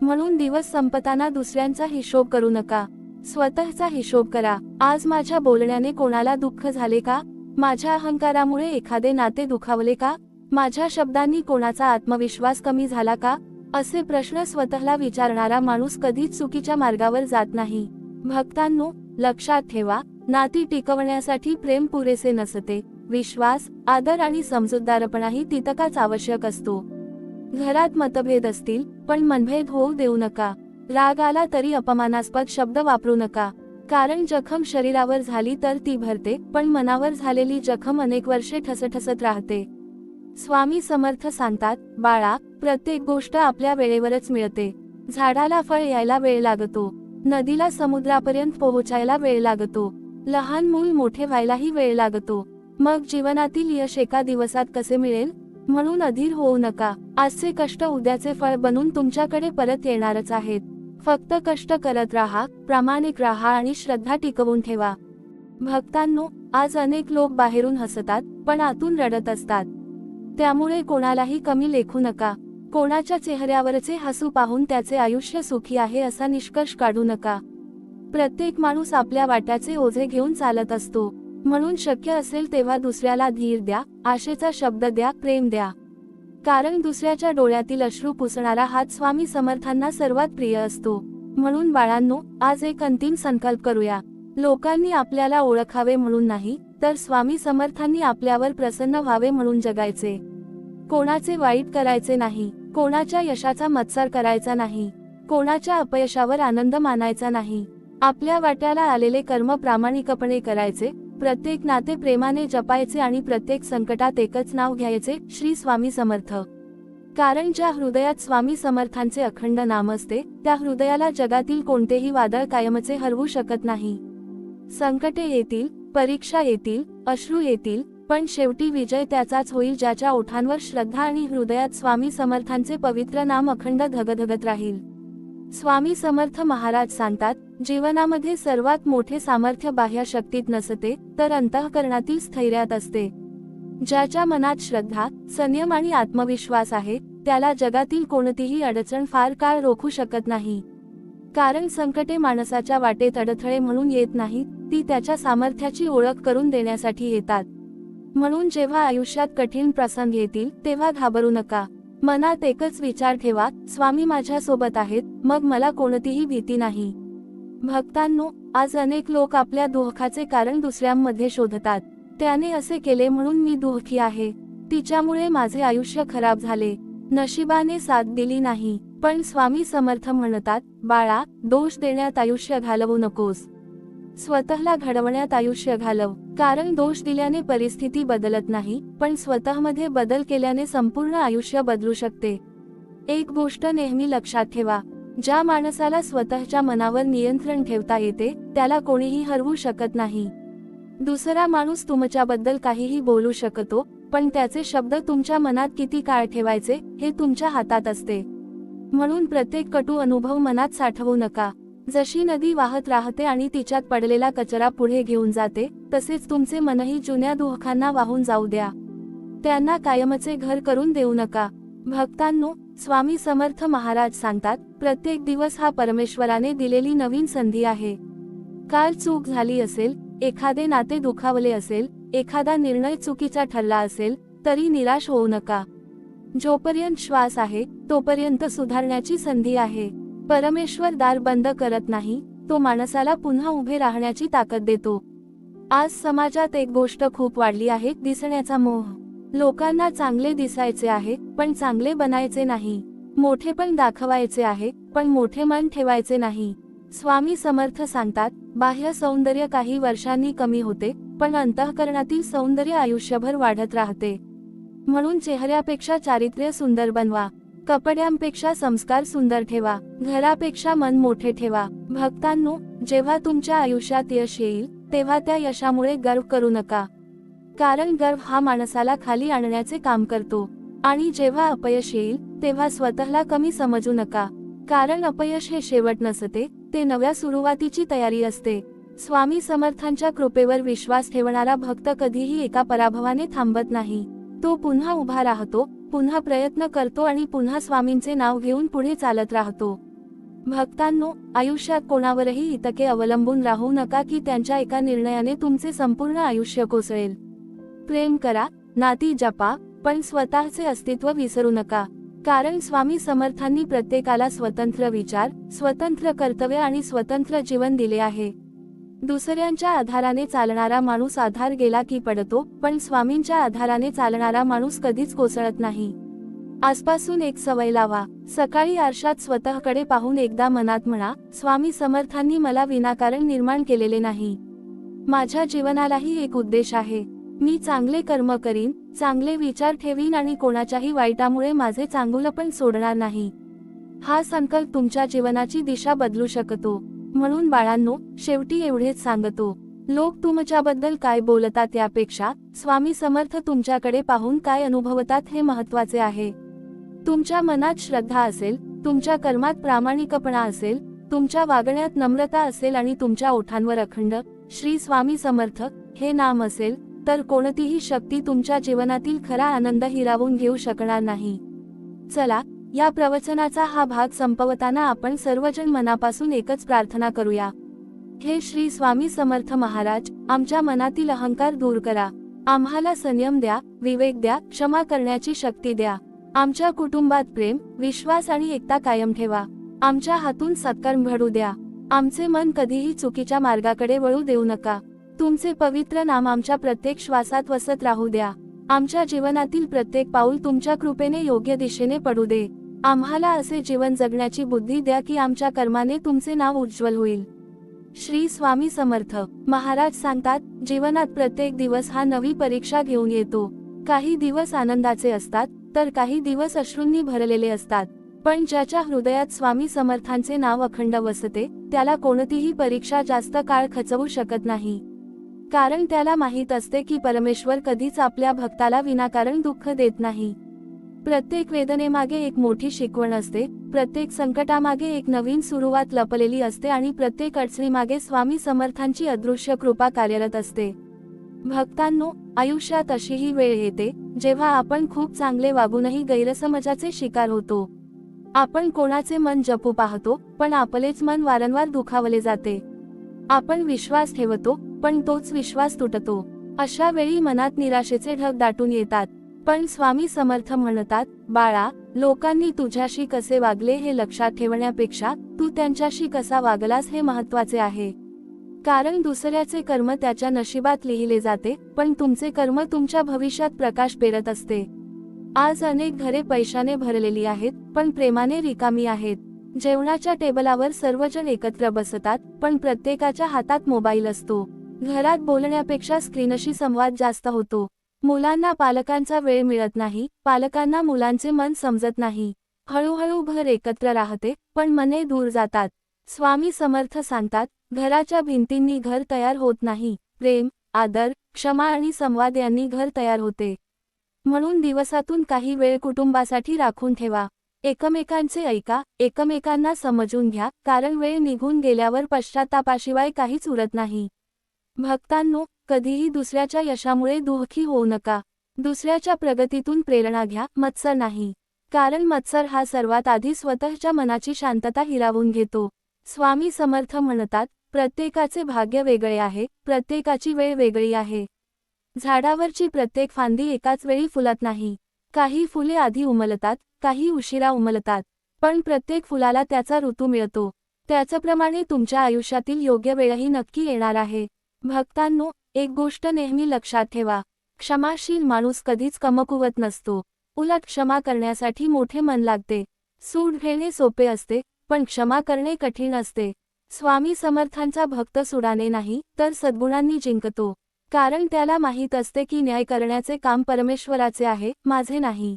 म्हणून दिवस संपताना दुसऱ्यांचा हिशोब करू नका, स्वतःचा हिशोब करा. आज माझ्या बोलण्याने कोणाला दुःख झाले का? माझ्या अहंकारामुळे एखादे नाते दुखावले का? माझ्या शब्दांनी कोणाचा आत्मविश्वास कमी झाला का? असे प्रश्न स्वतःला विचारणारा माणूस कधीच चुकीच्या मार्गावर जात नाही. भक्तांनो, लक्षात ठेवा, नाती टिकवण्यासाठी प्रेम पुरेसे नसते, विश्वास, आदर आणि समजूतदारपणाही तितकाच आवश्यक असतो. घरात मतभेद असतील, पण मनभेद होऊ देऊ नका. राग आला तरी अपमानास्पद शब्द वापरू नका. कारण जखम शरीरावर झाली तर ती भरते, पण मनावर झालेली जखम अनेक वर्षे ठसठसत राहते. स्वामी समर्थ सांगतात, बाळा, प्रत्येक गोष्ट आपल्या वेळेवरच मिळते. झाडाला फळ यायला वेळ लागतो, नदीला समुद्रापर्यंत पोहोचायला वेळ लागतो, लहान मूल मोठे व्हायलाही वेळ लागतो. मग जीवनातील यश एका दिवसात कसे मिळेल? म्हणून अधीर होऊ नका. आजचे कष्ट उद्याचे फळ बनून तुमच्याकडे परत येणारच आहेत. फक्त कष्ट करत राहा, प्रामाणिक राहा आणि श्रद्धा टिकवून ठेवा. भक्तांनो, आज अनेक लोक बाहेरून हसतात, पण आतून रडत असतात. त्यामुळे कोणालाही कमी लेखू नका. कोणाच्या चेहऱ्यावरचे हसू पाहून त्याचे आयुष्य सुखी आहे असा निष्कर्ष काढू नका. प्रत्येक माणूस आपल्या वाट्याचे ओझे घेऊन चालत असतो. म्हणून शक्य असेल तेव्हा दुसऱ्याला धीर द्या, आशेचा शब्द द्या, प्रेम द्या. कारण दुसऱ्याच्या डोळ्यातील अश्रू पुसणारा हात स्वामी समर्थांना सर्वात प्रिय असतो. म्हणून बाळांनो, आज एक अंतिम संकल्प करूया. लोकांनी आपल्याला ओळखावे म्हणून नाही, तर स्वामी समर्थांनी आपल्यावर प्रसन्न व्हावे म्हणून जगायचे. कोणाचे वाईट करायचे नाही, कोणाच्या यशाचा मत्सर करायचा नाही, कोणाच्या अपयशावर आनंद मानायचा नाही. आपल्या वाट्याला आलेले कर्म प्रामाणिकपणे करायचे, प्रत्येक नाते प्रेमाने जपायचे आणि प्रत्येक संकटात एकच नाव घ्यायचे, श्री स्वामी समर्थ. कारण ज्या हृदयात स्वामी समर्थांचे अखंड नाम असते, त्या हृदयाला जगातील कोणतेही वादळ कायमचे हरवू शकत नाही. संकटे येतील, परीक्षा येतील, अश्रू येतील, पण शेवटी विजय त्याचाच होईल ज्याच्या ओठांवर श्रद्धा आणि हृदयात स्वामी समर्थांचे पवित्र नाम अखंड धगधगत राहील. स्वामी समर्थ महाराज सांगतात, जीवनामध्ये सर्वात मोठे सामर्थ्य बाह्य शक्तीत नसते, तर अंतःकरणातील स्थैर्यात असते. ज्याच्या मनात श्रद्धा, संयम आणि आत्मविश्वास आहे, त्याला जगातील कोणतीही अडचण फार काळ रोखू शकत नाही. कारण संकटे माणसाच्या वाटेत अडथळे म्हणून येत नाहीत, ती त्याच्या सामर्थ्याची ओळख करून देण्यासाठी येतात. म्हणून जेव्हा आयुष्यात कठीण प्रसंग येतील, तेव्हा घाबरू नका. मनात एकच विचार ठेवा, स्वामी माझ्या सोबत आहेत, मग मला कोणतीही भीती नाही. भक्तांनो, आज अनेक लोक आपल्या दुःखाचे कारण दुसऱ्यांमध्ये शोधतात. त्याने असे केले म्हणून मी दुःखी आहे, तिच्यामुळे माझे आयुष्य खराब झाले, नशिबाने साथ दिली नाही. पण स्वामी समर्थ म्हणतात, बाळा, दोष देण्यात आयुष्य घालवू नकोस, स्वतःला घडवण्यात आयुष्य घालव. कारण दोष दिल्याने परिस्थिती बदलत नाही, पण स्वतःमध्ये बदल केल्याने संपूर्ण आयुष्य बदलू शकते. एक गोष्ट नेहमी लक्षात ठेवा, ज्या माणसाला स्वतःच्या मनावर नियंत्रण ठेवता येते, त्याला कोणीही हरवू शकत नाही. दुसरा माणूस तुमच्याबद्दल काहीही बोलू शकतो, पण त्याचे शब्द तुमच्या मनात किती काळ ठेवायचे, हे तुमच्या हातात असते. म्हणून प्रत्येक कटू अनुभव मनात साठवू नका. जशी नदी वाहत राहते आणि तिच्यात पडलेला कचरा पुढे घेऊन जाते, तसेच तुमचे मनही जुन्या दुःखांना वाहून जाऊ द्या. त्यांना कायमचे घर करून देऊ नका. भक्तांनो, स्वामी समर्थ महाराज सांगतात, प्रत्येक दिवस हा परमेश्वराने दिलेली नवीन संधी आहे. काल चूक झाली असेल, एखादे नाते दुखावले असेल, एखादा निर्णय चुकीचा ठरला असेल, तरी निराश होऊ नका. जोपर्यंत श्वास आहे, तोपर्यंत सुधारण्याची संधी आहे. परमेश्वर दार बंद करत नाही, तो माणसाला पुन्हा उभे राहण्याची ताकद देतो. आज समाजात एक गोष्ट खूप वाढली आहे, दिसण्याचा मोह. लोकांना चांगले दिसायचे आहे, पण चांगले बनायचे नाही. मोठेपण दाखवायचे आहे, पण मोठे मन ठेवायचे नाही. स्वामी समर्थ सांगतात, बाह्य सौंदर्य काही वर्षांनी कमी होते, पण अंतःकरणातील सौंदर्य आयुष्यभर वाढत राहते. म्हणून चेहऱ्यापेक्षा चारित्र्य सुंदर बनवा, कपड्यांपेक्षा संस्कार सुंदर ठेवा, घरापेक्षा मन मोठे ठेवा. भक्तांनो, जेव्हा तुमच्या आयुष्यात यश येईल, तेव्हा त्या यशामुळे गर्व करू नका. कारण गर्व हा माणसाला खाली आणण्याचे काम करतो. आणि जेव्हा अपयश येईल, तेव्हा स्वतःला कमी समजू नका. कारण अपयश हे शेवट नसते, ते नव्या सुरुवातीची तयारी असते. स्वामी समर्थांच्या कृपेवर विश्वास ठेवणारा भक्त कधीही एका पराभवाने थांबत नाही. तो पुन्हा उभा राहतो, पुन्हा प्रयत्न करतो आणि पुन्हा स्वामींचे नाव घेऊन पुढे चालत राहतो. भक्तांनो, आयुष्यात कोणावरही इतके अवलंबून राहू नका की त्यांच्या एका निर्णयाने तुमचे संपूर्ण आयुष्य कोसळेल. प्रेम करा, नाती जपा, पण स्वतःचे अस्तित्व विसरू नका. कारण स्वामी समर्थांनी प्रत्येकाला स्वतंत्र विचार, स्वतंत्र कर्तव्य आणि स्वतंत्र जीवन दिले आहे. दुसऱ्यांच्या आधाराने चालणारा माणूस आधार गेला की पडतो, पण स्वामींच्या आधाराने चालणारा माणूस कधीच कोसळत नाही. आजपासून एक सवय लावा. सकाळी आरशात स्वतःकडे पाहून एकदा मनात म्हणा, स्वामी समर्थांनी मला विनाकारण निर्माण केलेले नाही. माझ्या जीवनालाही एक उद्देश आहे. मी चांगले कर्म करीन, चांगले विचार ठेवीन आणि कोणाच्याही वाईटामुळे माझे चांगुलपण सोडणार नाही. हा संकल्प तुमच्या जीवनाची दिशा बदलू शकतो. म्हणून बाळांनो, शेवटी एवढेच सांगतो, लोक तुमच्याबद्दल काय बोलतात यापेक्षा स्वामी समर्थ तुमच्याकडे पाहून काय अनुभवतात हे महत्त्वाचे आहे. तुमच्या मनात श्रद्धा असेल, तुमच्या कर्मात प्रामाणिकपणा असेल, तुमच्या वागण्यात नम्रता असेल आणि तुमच्या ओठांवर अखंड श्री स्वामी समर्थ हे नाम असेल, तर कोणतीही शक्ती तुमच्या जीवनातील खरा आनंद हिरावून घेऊ शकणार नाही. चला, या प्रवचनाचा हा भाग संपवताना आपण सर्वजण मनापासून एकच प्रार्थना करूया. हे श्री स्वामी समर्थ महाराज, आमच्या मनातील अहंकार दूर करा. आम्हाला संयम द्या, विवेक द्या, क्षमा करण्याची शक्ती द्या. आमच्या कुटुंबात प्रेम, विश्वास आणि एकता कायम ठेवा. आमच्या हातून सत्कर्म घडू द्या. आमचे मन कधीही चुकीच्या मार्गाकडे वळू देऊ नका. तुमचे पवित्र नाम आमच्या प्रत्येक श्वासात वसत राहू द्या. आमच्या जीवनातील प्रत्येक पाऊल तुमच्या कृपेने योग्य दिशेने पडू दे. आम्हाला असे जीवन जगण्याची बुद्धी द्या की आमच्या कर्माने तुमचे नाव उज्ज्वल होईल. श्री स्वामी समर्थ महाराज सांगतात, जीवनात प्रत्येक दिवस हा नवी परीक्षा घेऊन येतो. काही दिवस आनंदाचे असतात, तर काही दिवस अश्रूंनी भरलेले असतात. पण ज्याच्या हृदयात स्वामी समर्थांचे नाव अखंड वसते, त्याला कोणतीही परीक्षा जास्त काळ खचवू शकत नाही. कारण त्याला माहीत असते की परमेश्वर कधीच आपल्या भक्ताला विनाकारण दुःख देत नाही. प्रत्येक वेदनेमागे एक मोठी शिकवण असते, प्रत्येक संकटामागे एक नवीन सुरुवात लपलेली असते आणि प्रत्येक अडचणीमागे स्वामी समर्थांची अदृश्य कृपा कार्यरत असते. भक्तांनो, आयुष्यात अशीही वेळ येते जेव्हा आपण खूप चांगले वागूनही गैरसमजाचे शिकार होतो. आपण कोणाचे मन जपू पाहतो, पण आपलेच मन वारंवार दुखावले जाते. आपण विश्वास ठेवतो, पण तोच विश्वास तुटतो. अशा वेळी मनात निराशेचे ढग दाटून येतात. पण स्वामी समर्थ म्हणतात, बाळा, लोकांनी तुझ्याशी कसे वागले हे लक्षात ठेवण्यापेक्षा तू त्यांच्याशी कसा वागलास हे महत्त्वाचे आहे. कारण दुसऱ्याचे कर्म त्याच्या नशिबात लिहिले जाते, पण तुमचे कर्म तुमच्या भविष्यात प्रकाश पेरत असते. आज अनेक घरे पैशाने भरलेली आहेत, पण प्रेमाने रिकामी आहेत. जेवणाच्या टेबलावर सर्वजण एकत्र बसतात, पण प्रत्येकाच्या हातात मोबाईल असतो. घरात बोलण्यापेक्षा स्क्रीनशी संवाद जास्त होतो. मुलांना पालकांचा वेळ मिळत नाही, पालकांना मुलांचे मन समजत नाही. हळूहळू घर एकत्र राहते, पण मने दूर जातात. स्वामी समर्थ सांगतात, घराच्या भिंतींनी घर तयार होत नाही, प्रेम, आदर, क्षमा आणि संवाद यांनी घर तयार होते. म्हणून दिवसातून काही वेळ कुटुंबासाठी राखून ठेवा. एकमेकांचे ऐका, एकमेकांना समजून घ्या, कारण वेळ निघून गेल्यावर पश्चात्तापाशिवाय काहीच उरत नाही. भक्तांनो, कधीही दुसऱ्याच्या यशामुळे दुःखी होऊ नका. दुसऱ्याच्या प्रगतीतून प्रेरणा घ्या, मत्सर नाही. कारण मत्सर हा सर्वात आधी स्वतःच्या मनाची शांतता हिरावून घेतो. स्वामी समर्थ म्हणतात, प्रत्येकाचे भाग्य वेगळे आहे, प्रत्येकाची वेळ वेगळी आहे. झाडावरची प्रत्येक फांदी एकाच वेळी फुलत नाही. काही फुले आधी उमलतात, काही उशिरा उमलतात. पण प्रत्येक फुलाला त्याचा ऋतू मिळतो. त्याचप्रमाणे तुमच्या आयुष्यातील योग्य वेळही नक्की येणार आहे. भक्तांनो, एक गोष्ट नेहमी लक्षात ठेवा, क्षमाशील माणूस कधीच कमकुवत नसतो. उलट क्षमा करण्यासाठी मोठे मन लागते. सूड घेणे सोपे असते, पण क्षमा करणे कठीण असते. स्वामी समर्थांचा भक्त सुडाने नाही, तर सद्गुणांनी जिंकतो. कारण त्याला माहीत असते की न्याय करण्याचे काम परमेश्वराचे आहे, माझे नाही.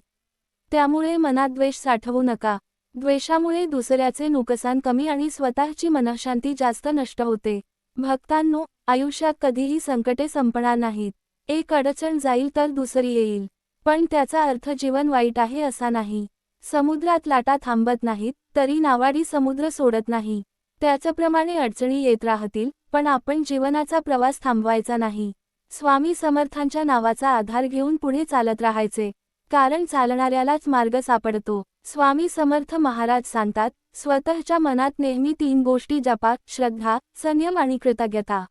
त्यामुळे मनात द्वेष साठवू नका. द्वेषामुळे दुसऱ्याचे नुकसान कमी आणि स्वतःची मनःशांती जास्त नष्ट होते. भक्तांनो, आयुष्यात कधीही संकटे संपणार नाहीत. एक अडचण जाईल तर दुसरी येईल. पण त्याचा अर्थ जीवन वाईट आहे असा नाही. समुद्रात लाटा थांबत नाहीत, तरी नावाडी समुद्र सोडत नाही. त्याचप्रमाणे अडचणी येत राहतील, पण आपण जीवनाचा प्रवास थांबवायचा नाही. स्वामी समर्थांच्या नावाचा आधार घेऊन पुढे चालत राहायचे. कारण चालणाऱ्यालाच मार्ग सापडतो. स्वामी समर्थ महाराज सांगतात, स्वतःच्या मनात नेहमी 3 गोष्टी जपा: श्रद्धा, संयम आणि कृतज्ञता.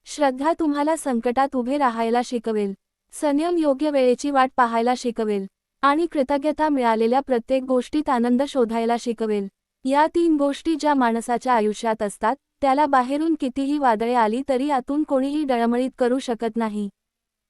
श्रद्धा तुम्हाला संकटात उभे राहायला शिकवेल. संयम योग्य वेळेची वाट पाहायला शिकवेल. आणि कृतज्ञता मिळालेल्या प्रत्येक गोष्टीत आनंद शोधायला शिकवेल. या 3 गोष्टी ज्या माणसाच्या आयुष्यात असतात, त्याला बाहेरून कितीही वादळे आली तरी आतून कोणीही डळमळीत करू शकत नाही.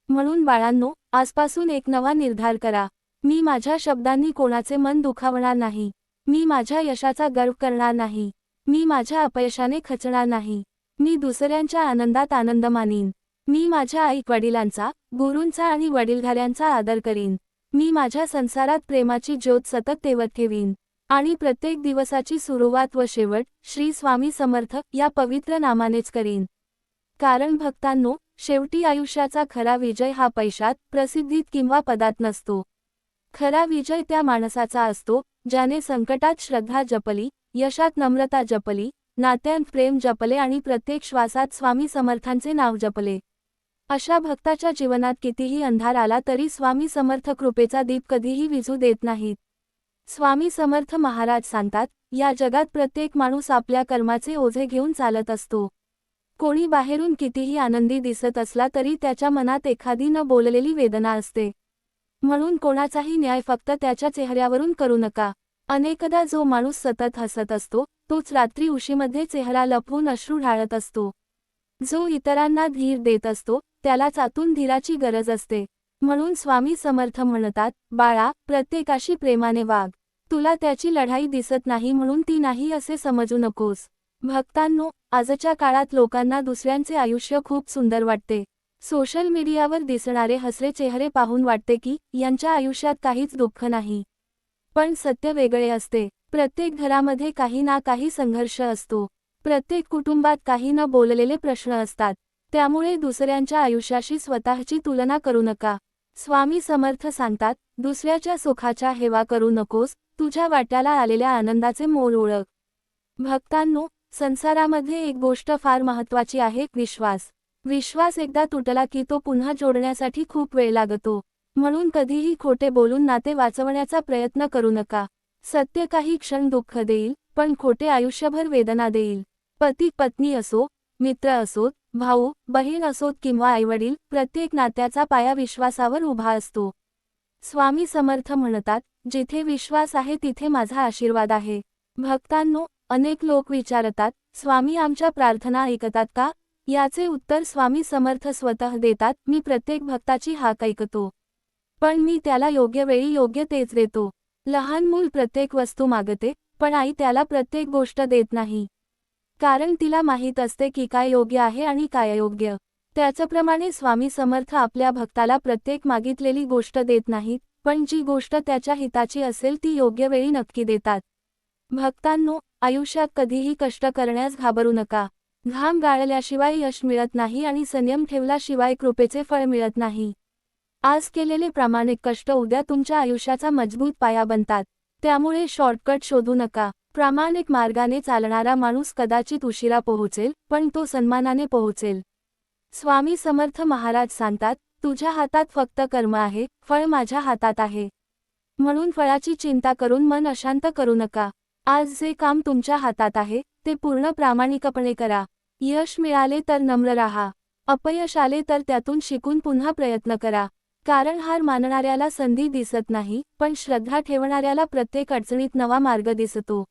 म्हणून बाळांनो, आजपासून एक नवा निर्धार करा. मी माझ्या शब्दांनी कोणाचे मन दुखावणार नाही. मी माझ्या यशाचा गर्व करणार नाही. मी माझ्या अपयशाने खचणार नाही. मी दुसऱ्यांच्या आनंदात आनंद मानीन. मी माझ्या आई-वडिलांचा, गुरूंचा आणि वडीलधाऱ्यांचा आदर करीन. मी माझ्या संसारात प्रेमाची ज्योत सतत तेवत ठेवीन. आणि प्रत्येक दिवसाची सुरुवात व शेवट श्री स्वामी समर्थ या पवित्र नामानेच करीन. कारण भक्तांनो, शेवटी आयुष्याचा खरा विजय हा पैशात, प्रसिद्धीत किंवा पदात नसतो. खरा विजय त्या माणसाचा असतो, ज्याने संकटात श्रद्धा जपली, यशात नम्रता जपली, नात्यांत प्रेम जपले आणि प्रत्येक श्वासात स्वामी समर्थांचे नाव जपले. अशा भक्ताच्या जीवनात कितीही अंधार आला तरी स्वामी समर्थ कृपेचा दीप कधीही विझू देत नाहीत. स्वामी समर्थ महाराज सांगतात, या जगात प्रत्येक माणूस आपल्या कर्माचे ओझे घेऊन चालत असतो. कोणी बाहेरून कितीही आनंदी दिसत असला तरी त्याच्या मनात एखादी न बोललेली वेदना असते. म्हणून कोणाचाही न्याय फक्त त्याच्या चेहऱ्यावरून करू नका. अनेकदा जो माणूस सतत हसत असतो, तोच रात्री उशीमध्ये चेहरा लपवून अश्रू ढाळत असतो. जो इतरांना धीर देत असतो, त्यालाच आतून धीराची गरज असते. म्हणून स्वामी समर्थ म्हणतात, बाळा, प्रत्येकाशी प्रेमाने वाग. तुला त्याची लढाई दिसत नाही म्हणून ती नाही असे समजू नकोस. भक्तांनो, आजच्या काळात लोकांना दुसऱ्यांचे आयुष्य खूप सुंदर वाटते. सोशल मीडियावर दिसणारे हसरे चेहरे पाहून वाटते की यांच्या आयुष्यात काहीच दुःख नाही. पण सत्य वेगळे असते. प्रत्येक घरामध्ये काही ना काही संघर्ष असतो. प्रत्येक कुटुंबात काही न बोललेले प्रश्न असतात. त्यामुळे दुसऱ्यांच्या आयुष्याशी स्वतःची तुलना करू नका. स्वामी समर्थ सांगतात, दुसऱ्याच्या सुखाच्या हेवा करू नकोस, तुझ्या वाट्याला आलेल्या आनंदाचे मोल ओळख. भक्तांनो, संसारामध्ये एक गोष्ट फार महत्त्वाची आहे, विश्वास. विश्वास एकदा तुटला की तो पुन्हा जोडण्यासाठी खूप वेळ लागतो. म्हणून कधीही खोटे बोलून नाते वाचवण्याचा प्रयत्न करू नका. सत्य काही क्षण दुःख देईल, पण खोटे आयुष्यभर वेदना देईल. पती पत्नी असो, मित्र असोत, भाऊ बहीण असोत किंवा आईवडील, प्रत्येक नात्याचा पाया विश्वासावर उभा असतो. स्वामी समर्थ म्हणतात, जिथे विश्वास आहे तिथे माझा आशीर्वाद आहे. भक्तांनो, अनेक लोक विचारतात, स्वामी आमच्या प्रार्थना ऐकतात का? याचे उत्तर स्वामी समर्थ स्वतः देतात, मी प्रत्येक भक्ताची हाक ऐकतो. पण मी त्याला योग्य वेळी योग्य तेच देतो. लहान मूल प्रत्येक वस्तू मागते, पण आई त्याला प्रत्येक गोष्ट देत नाही. कारण तिला माहीत असते की काय योग्य आहे आणि काय अयोग्य. त्याचप्रमाणे स्वामी समर्थ आपल्या भक्ताला प्रत्येक मागितलेली गोष्ट देत नाहीत, पण जी गोष्ट त्याच्या हिताची असेल ती योग्य वेळी नक्की देतात. भक्तांनो, आयुष्यात कधीही कष्ट करण्यास घाबरू नका. घाम गाळल्याशिवाय यश मिळत नाही आणि संयम ठेवल्याशिवाय कृपेचे फळ मिळत नाही. आज केलेले प्रामाणिक कष्ट उद्या तुमच्या आयुष्याचा मजबूत पाया बनतात. त्यामुळे शॉर्टकट शोधू नका. प्रामाणिक मार्गाने चालणारा माणूस कदाचित उशिरा पोहोचेल, पण तो सन्मानाने पोहोचेल. स्वामी समर्थ महाराज सांगतात, तुझ्या हातात फक्त कर्म आहे, फळ माझ्या हातात आहे. म्हणून फळाची चिंता करून मन अशांत करू नका. आज जे काम तुमच्या हातात आहे, ते पूर्ण प्रामाणिकपणे करा. यश मिळाले तर नम्र राहा. अपयश आले तर त्यातून शिकून पुन्हा प्रयत्न करा. कारण हार मानणाऱ्याला संधी दिसत नाही, पण श्रद्धा ठेवणाऱ्याला प्रत्येक अडचणीत नवा मार्ग दिसतो.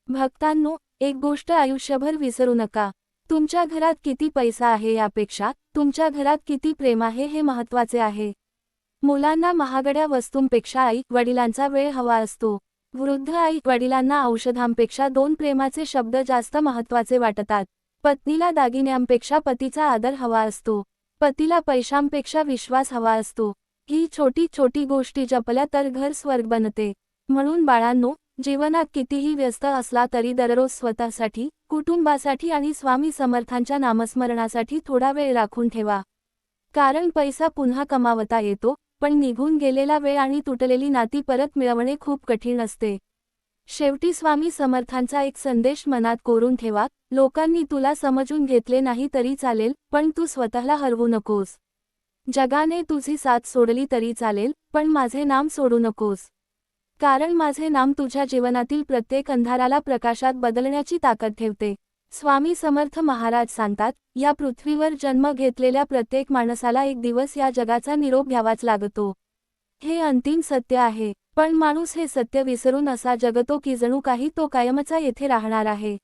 भक्तांनो, एक गोष्ट आयुष्यभर विसरू नका. तुमच्या घरात किती पैसा आहे यापेक्षा तुमच्या घरात किती प्रेम आहे हे महत्त्वाचे आहे. मुलांना महागड्या वस्तूंपेक्षा आई-वडिलांचा वेळ हवा असतो. वृद्ध आई-वडिलांना औषधांपेक्षा दोन प्रेमाचे शब्द जास्त महत्त्वाचे वाटतात. पत्नीला दागिन्यांपेक्षा पतीचा आदर हवा असतो. पतीला पैशांपेक्षा विश्वास हवा असतो. ही छोटी छोटी गोष्टी जपल्या तर घर स्वर्ग बनते. म्हणून बाळांनो, जीवनात कितीही व्यस्त असला तरी दररोज स्वतःसाठी, कुटुंबासाठी आणि स्वामी समर्थांच्या नामस्मरणासाठी थोडा वेळ राखून ठेवा. कारण पैसा पुन्हा कमावता येतो, पण निघून गेलेला वेळ आणि तुटलेली नाती परत मिळवणे खूप कठीण असते. शेवटी स्वामी समर्थांचा एक संदेश मनात कोरून ठेवा, लोकांनी तुला समजून घेतले नाही तरी चालेल, पण तू स्वतःला हरवू नकोस. जगाने तुझी साथ सोडली तरी चालेल, पण माझे नाम सोडू नकोस. कारण माझे नाम तुझ्या जीवनातील प्रत्येक अंधाराला प्रकाशात बदलण्याची ताकद ठेवते. स्वामी समर्थ महाराज सांगतात, या पृथ्वीवर जन्म घेतलेल्या प्रत्येक माणसाला एक दिवस या जगाचा निरोप घ्यावाच लागतो. हे अंतिम सत्य आहे. पण माणूस हे सत्य विसरून असा जगतो की जणू काही तो कायमचा येथे राहणार आहे.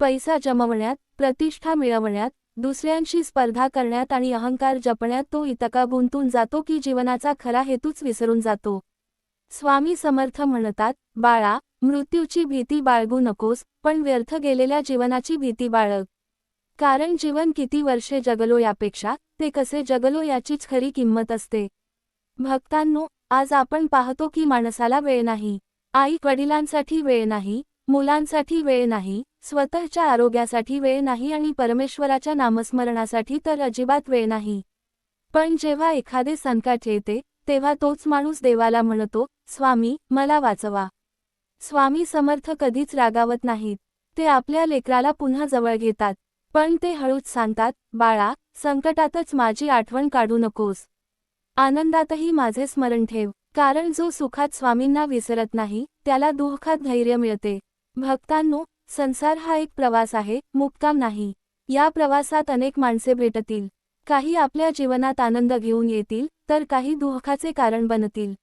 पैसा जमवण्यात, प्रतिष्ठा मिळवण्यात, दुसऱ्यांशी स्पर्धा करण्यात आणि अहंकार जपण्यात तो इतका गुंतून जातो की जीवनाचा खरा हेतूच विसरून जातो. स्वामी समर्थ म्हणतात, बाळा, मृत्यूची भीती बाळगू नकोस, पण व्यर्थ गेलेल्या जीवनाची भीती बाळग. कारण जीवन किती वर्षे जगलो यापेक्षा ते कसे जगलो याचीच खरी किंमत असते. भक्तांनो, आज आपण पाहतो की माणसाला वेळ नाही. आई वडिलांसाठी वेळ नाही, मुलांसाठी वेळ नाही, स्वतःच्या आरोग्यासाठी वेळ नाही आणि परमेश्वराच्या नामस्मरणासाठी तर अजिबात वेळ नाही. पण जेव्हा एखादे संकट येते, तेव्हा तोच माणूस देवाला म्हणतो, स्वामी, मला वाचवा. स्वामी समर्थ कधीच रागावत नाहीत. ते आपल्या लेकराला पुन्हा जवळ घेतात. पण ते हळूच सांगतात, बाळा, संकटातच माझी आठवण काढू नकोस. आनंदातही माझे स्मरण ठेव. कारण जो सुखात स्वामींना विसरत नाही, त्याला दुःखात धैर्य मिळते. भक्तांनो, संसार हा एक प्रवास आहे, मुक्काम नाही. या प्रवासात अनेक माणसे भेटतील. काही आपल्या जीवनात आनंद घेऊन येतील, तर काही दुःखाचे कारण बनतील.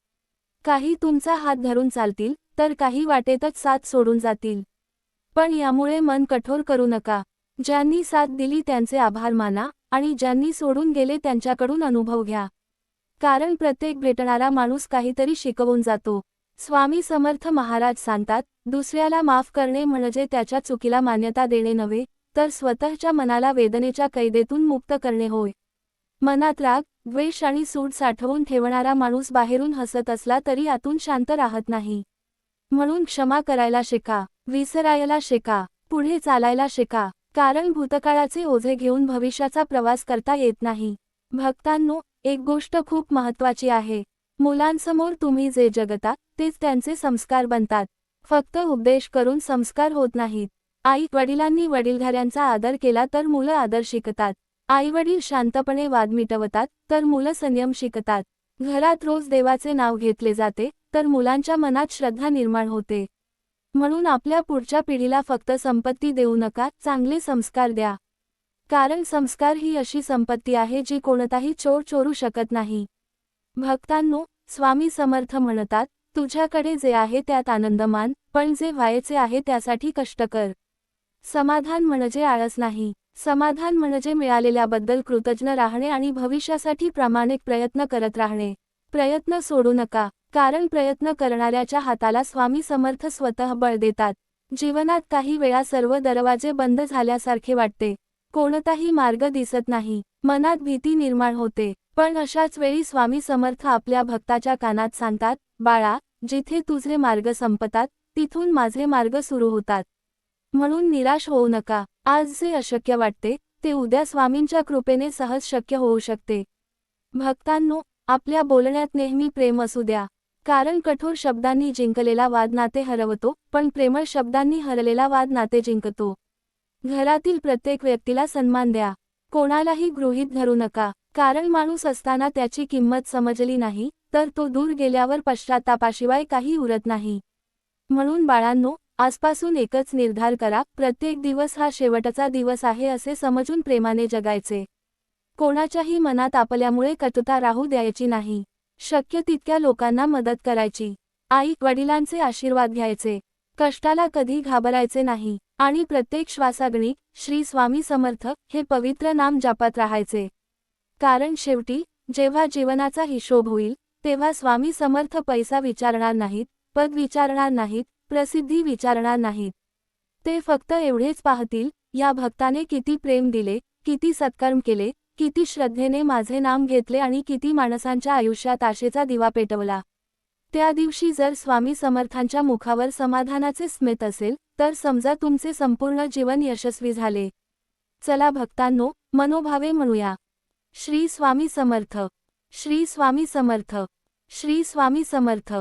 काही तुमचा हात धरून चालतील, तर काही वाटेतच साथ सोडून जातील. पण यामुळे मन कठोर करू नका. ज्यांनी साथ दिली त्यांचे आभार माना, आणि ज्यांनी सोडून गेले त्यांच्याकडून अनुभव घ्या. कारण प्रत्येक भेटणारा माणूस काहीतरी शिकवून जातो. स्वामी समर्थ महाराज सांगतात, दुसऱ्याला माफ करणे म्हणजे त्याच्या चुकीला मान्यता देणे नव्हे, तर स्वतःच्या मनाला वेदनेच्या कैदेतून मुक्त करणे होय. मनात राग, द्वेष आणि सूड साठवून ठेवणारा माणूस बाहेरून हसत असला तरी आतून शांत राहत नाही. म्हणून क्षमा करायला शिका, विसरायला शिका, पुढे चालायला शिका. कारण भूतकाळाचे ओझे घेऊन भविष्याचा प्रवास करता येत नाही. भक्तांनो, एक गोष्ट खूप महत्त्वाची आहे. मुलांसमोर तुम्ही जे जगता, तेच त्यांचे संस्कार बनतात. फक्त उपदेश करून संस्कार होत नाहीत. आई वडिलांनी वडीलधाऱ्यांचा आदर केला तर मुलं आदर शिकतात. आईवडील शांतपणे वाद मिटवतात, तर मुलं संयम शिकतात. घरात रोज देवाचे नाव घेतले जाते, तर मुलांच्या मनात श्रद्धा निर्माण होते. म्हणून आपल्या पुढच्या पिढीला फक्त संपत्ती देऊ नका, चांगले संस्कार द्या. कारण संस्कार ही अशी संपत्ती आहे जी कोणताही चोर चोरू शकत नाही. भक्तांनो, स्वामी समर्थ म्हणतात, तुझ्याकडे जे आहे त्यात आनंद मान, पण जे व्हायचे आहे त्यासाठी कष्ट कर. समाधान म्हणजे आळस नाही. समाधान म्हणजे मिळालेल्याबद्दल कृतज्ञ राहणे आणि भविष्यासाठी प्रामाणिक प्रयत्न करत राहणे. प्रयत्न सोडू नका, कारण प्रयत्न करणाऱ्याच्या हाताला स्वामी समर्थ स्वतः बळ देतात. जीवनात काही वेळा सर्व दरवाजे बंद झाल्यासारखे वाटते. कोणताही मार्ग दिसत नाही. मनात भीती निर्माण होते. पण अशाच वेळी स्वामी समर्थ आपल्या भक्ताच्या कानात सांगतात, बाळा, जिथे तुझे मार्ग संपतात, तिथून माझे मार्ग सुरू होतात. म्हणून निराश होऊ नका. आज जे अशक्य वाटते, ते उद्या स्वामींच्या कृपेने सहज शक्य होऊ शकते. भक्तांनो, आपल्या बोलण्यात नेहमी प्रेम असू द्या. कारण कठोर शब्दांनी जिंकलेला वाद नाते हरवतो, पण प्रेमळ शब्दांनी हरलेला वाद नाते जिंकतो. घरातील प्रत्येक व्यक्तीला सन्मान द्या. कोणालाही गृहीत धरू नका. कारण माणूस असताना त्याची किंमत समजली नाही, तर तो दूर गेल्यावर पश्चात्तापाशिवाय काही उरत नाही. म्हणून बाळांनो, आजपासून एकच निर्धार करा, प्रत्येक दिवस हा शेवटचा दिवस आहे असे समजून प्रेमाने जगायचे. कोणाच्याही मनात आपल्यामुळे कटुता राहू द्यायची नाही. शक्य तितक्या लोकांना मदत करायची. आई वडिलांचे आशीर्वाद घ्यायचे. कष्टाला कधी घाबरायचे नाही. आणि प्रत्येक श्वासागणिक श्री स्वामी समर्थ हे पवित्र नाम जपत राहायचे. कारण शेवटी जेव्हा जीवनाचा हिशोब होईल, तेव्हा स्वामी समर्थ पैसा विचारणार नाहीत, पद विचारणार नाहीत, प्रसिद्धी विचारणार नाहीत. ते फक्त एवढेच पाहतील, या भक्ताने किती प्रेम दिले, किती सत्कर्म केले, किती श्रद्धेने माझे नाम घेतले आणि किती माणसांच्या आयुष्यात आशेचा दिवा पेटवला. त्या दिवशी जर स्वामी समर्थांच्या मुखावर समाधानाचे स्मित असेल, तर समजा तुमचे संपूर्ण जीवन यशस्वी झाले. चला भक्तांनो, मनोभावे म्हणूया, श्री स्वामी समर्थ, श्री स्वामी समर्थ, श्री स्वामी समर्थ.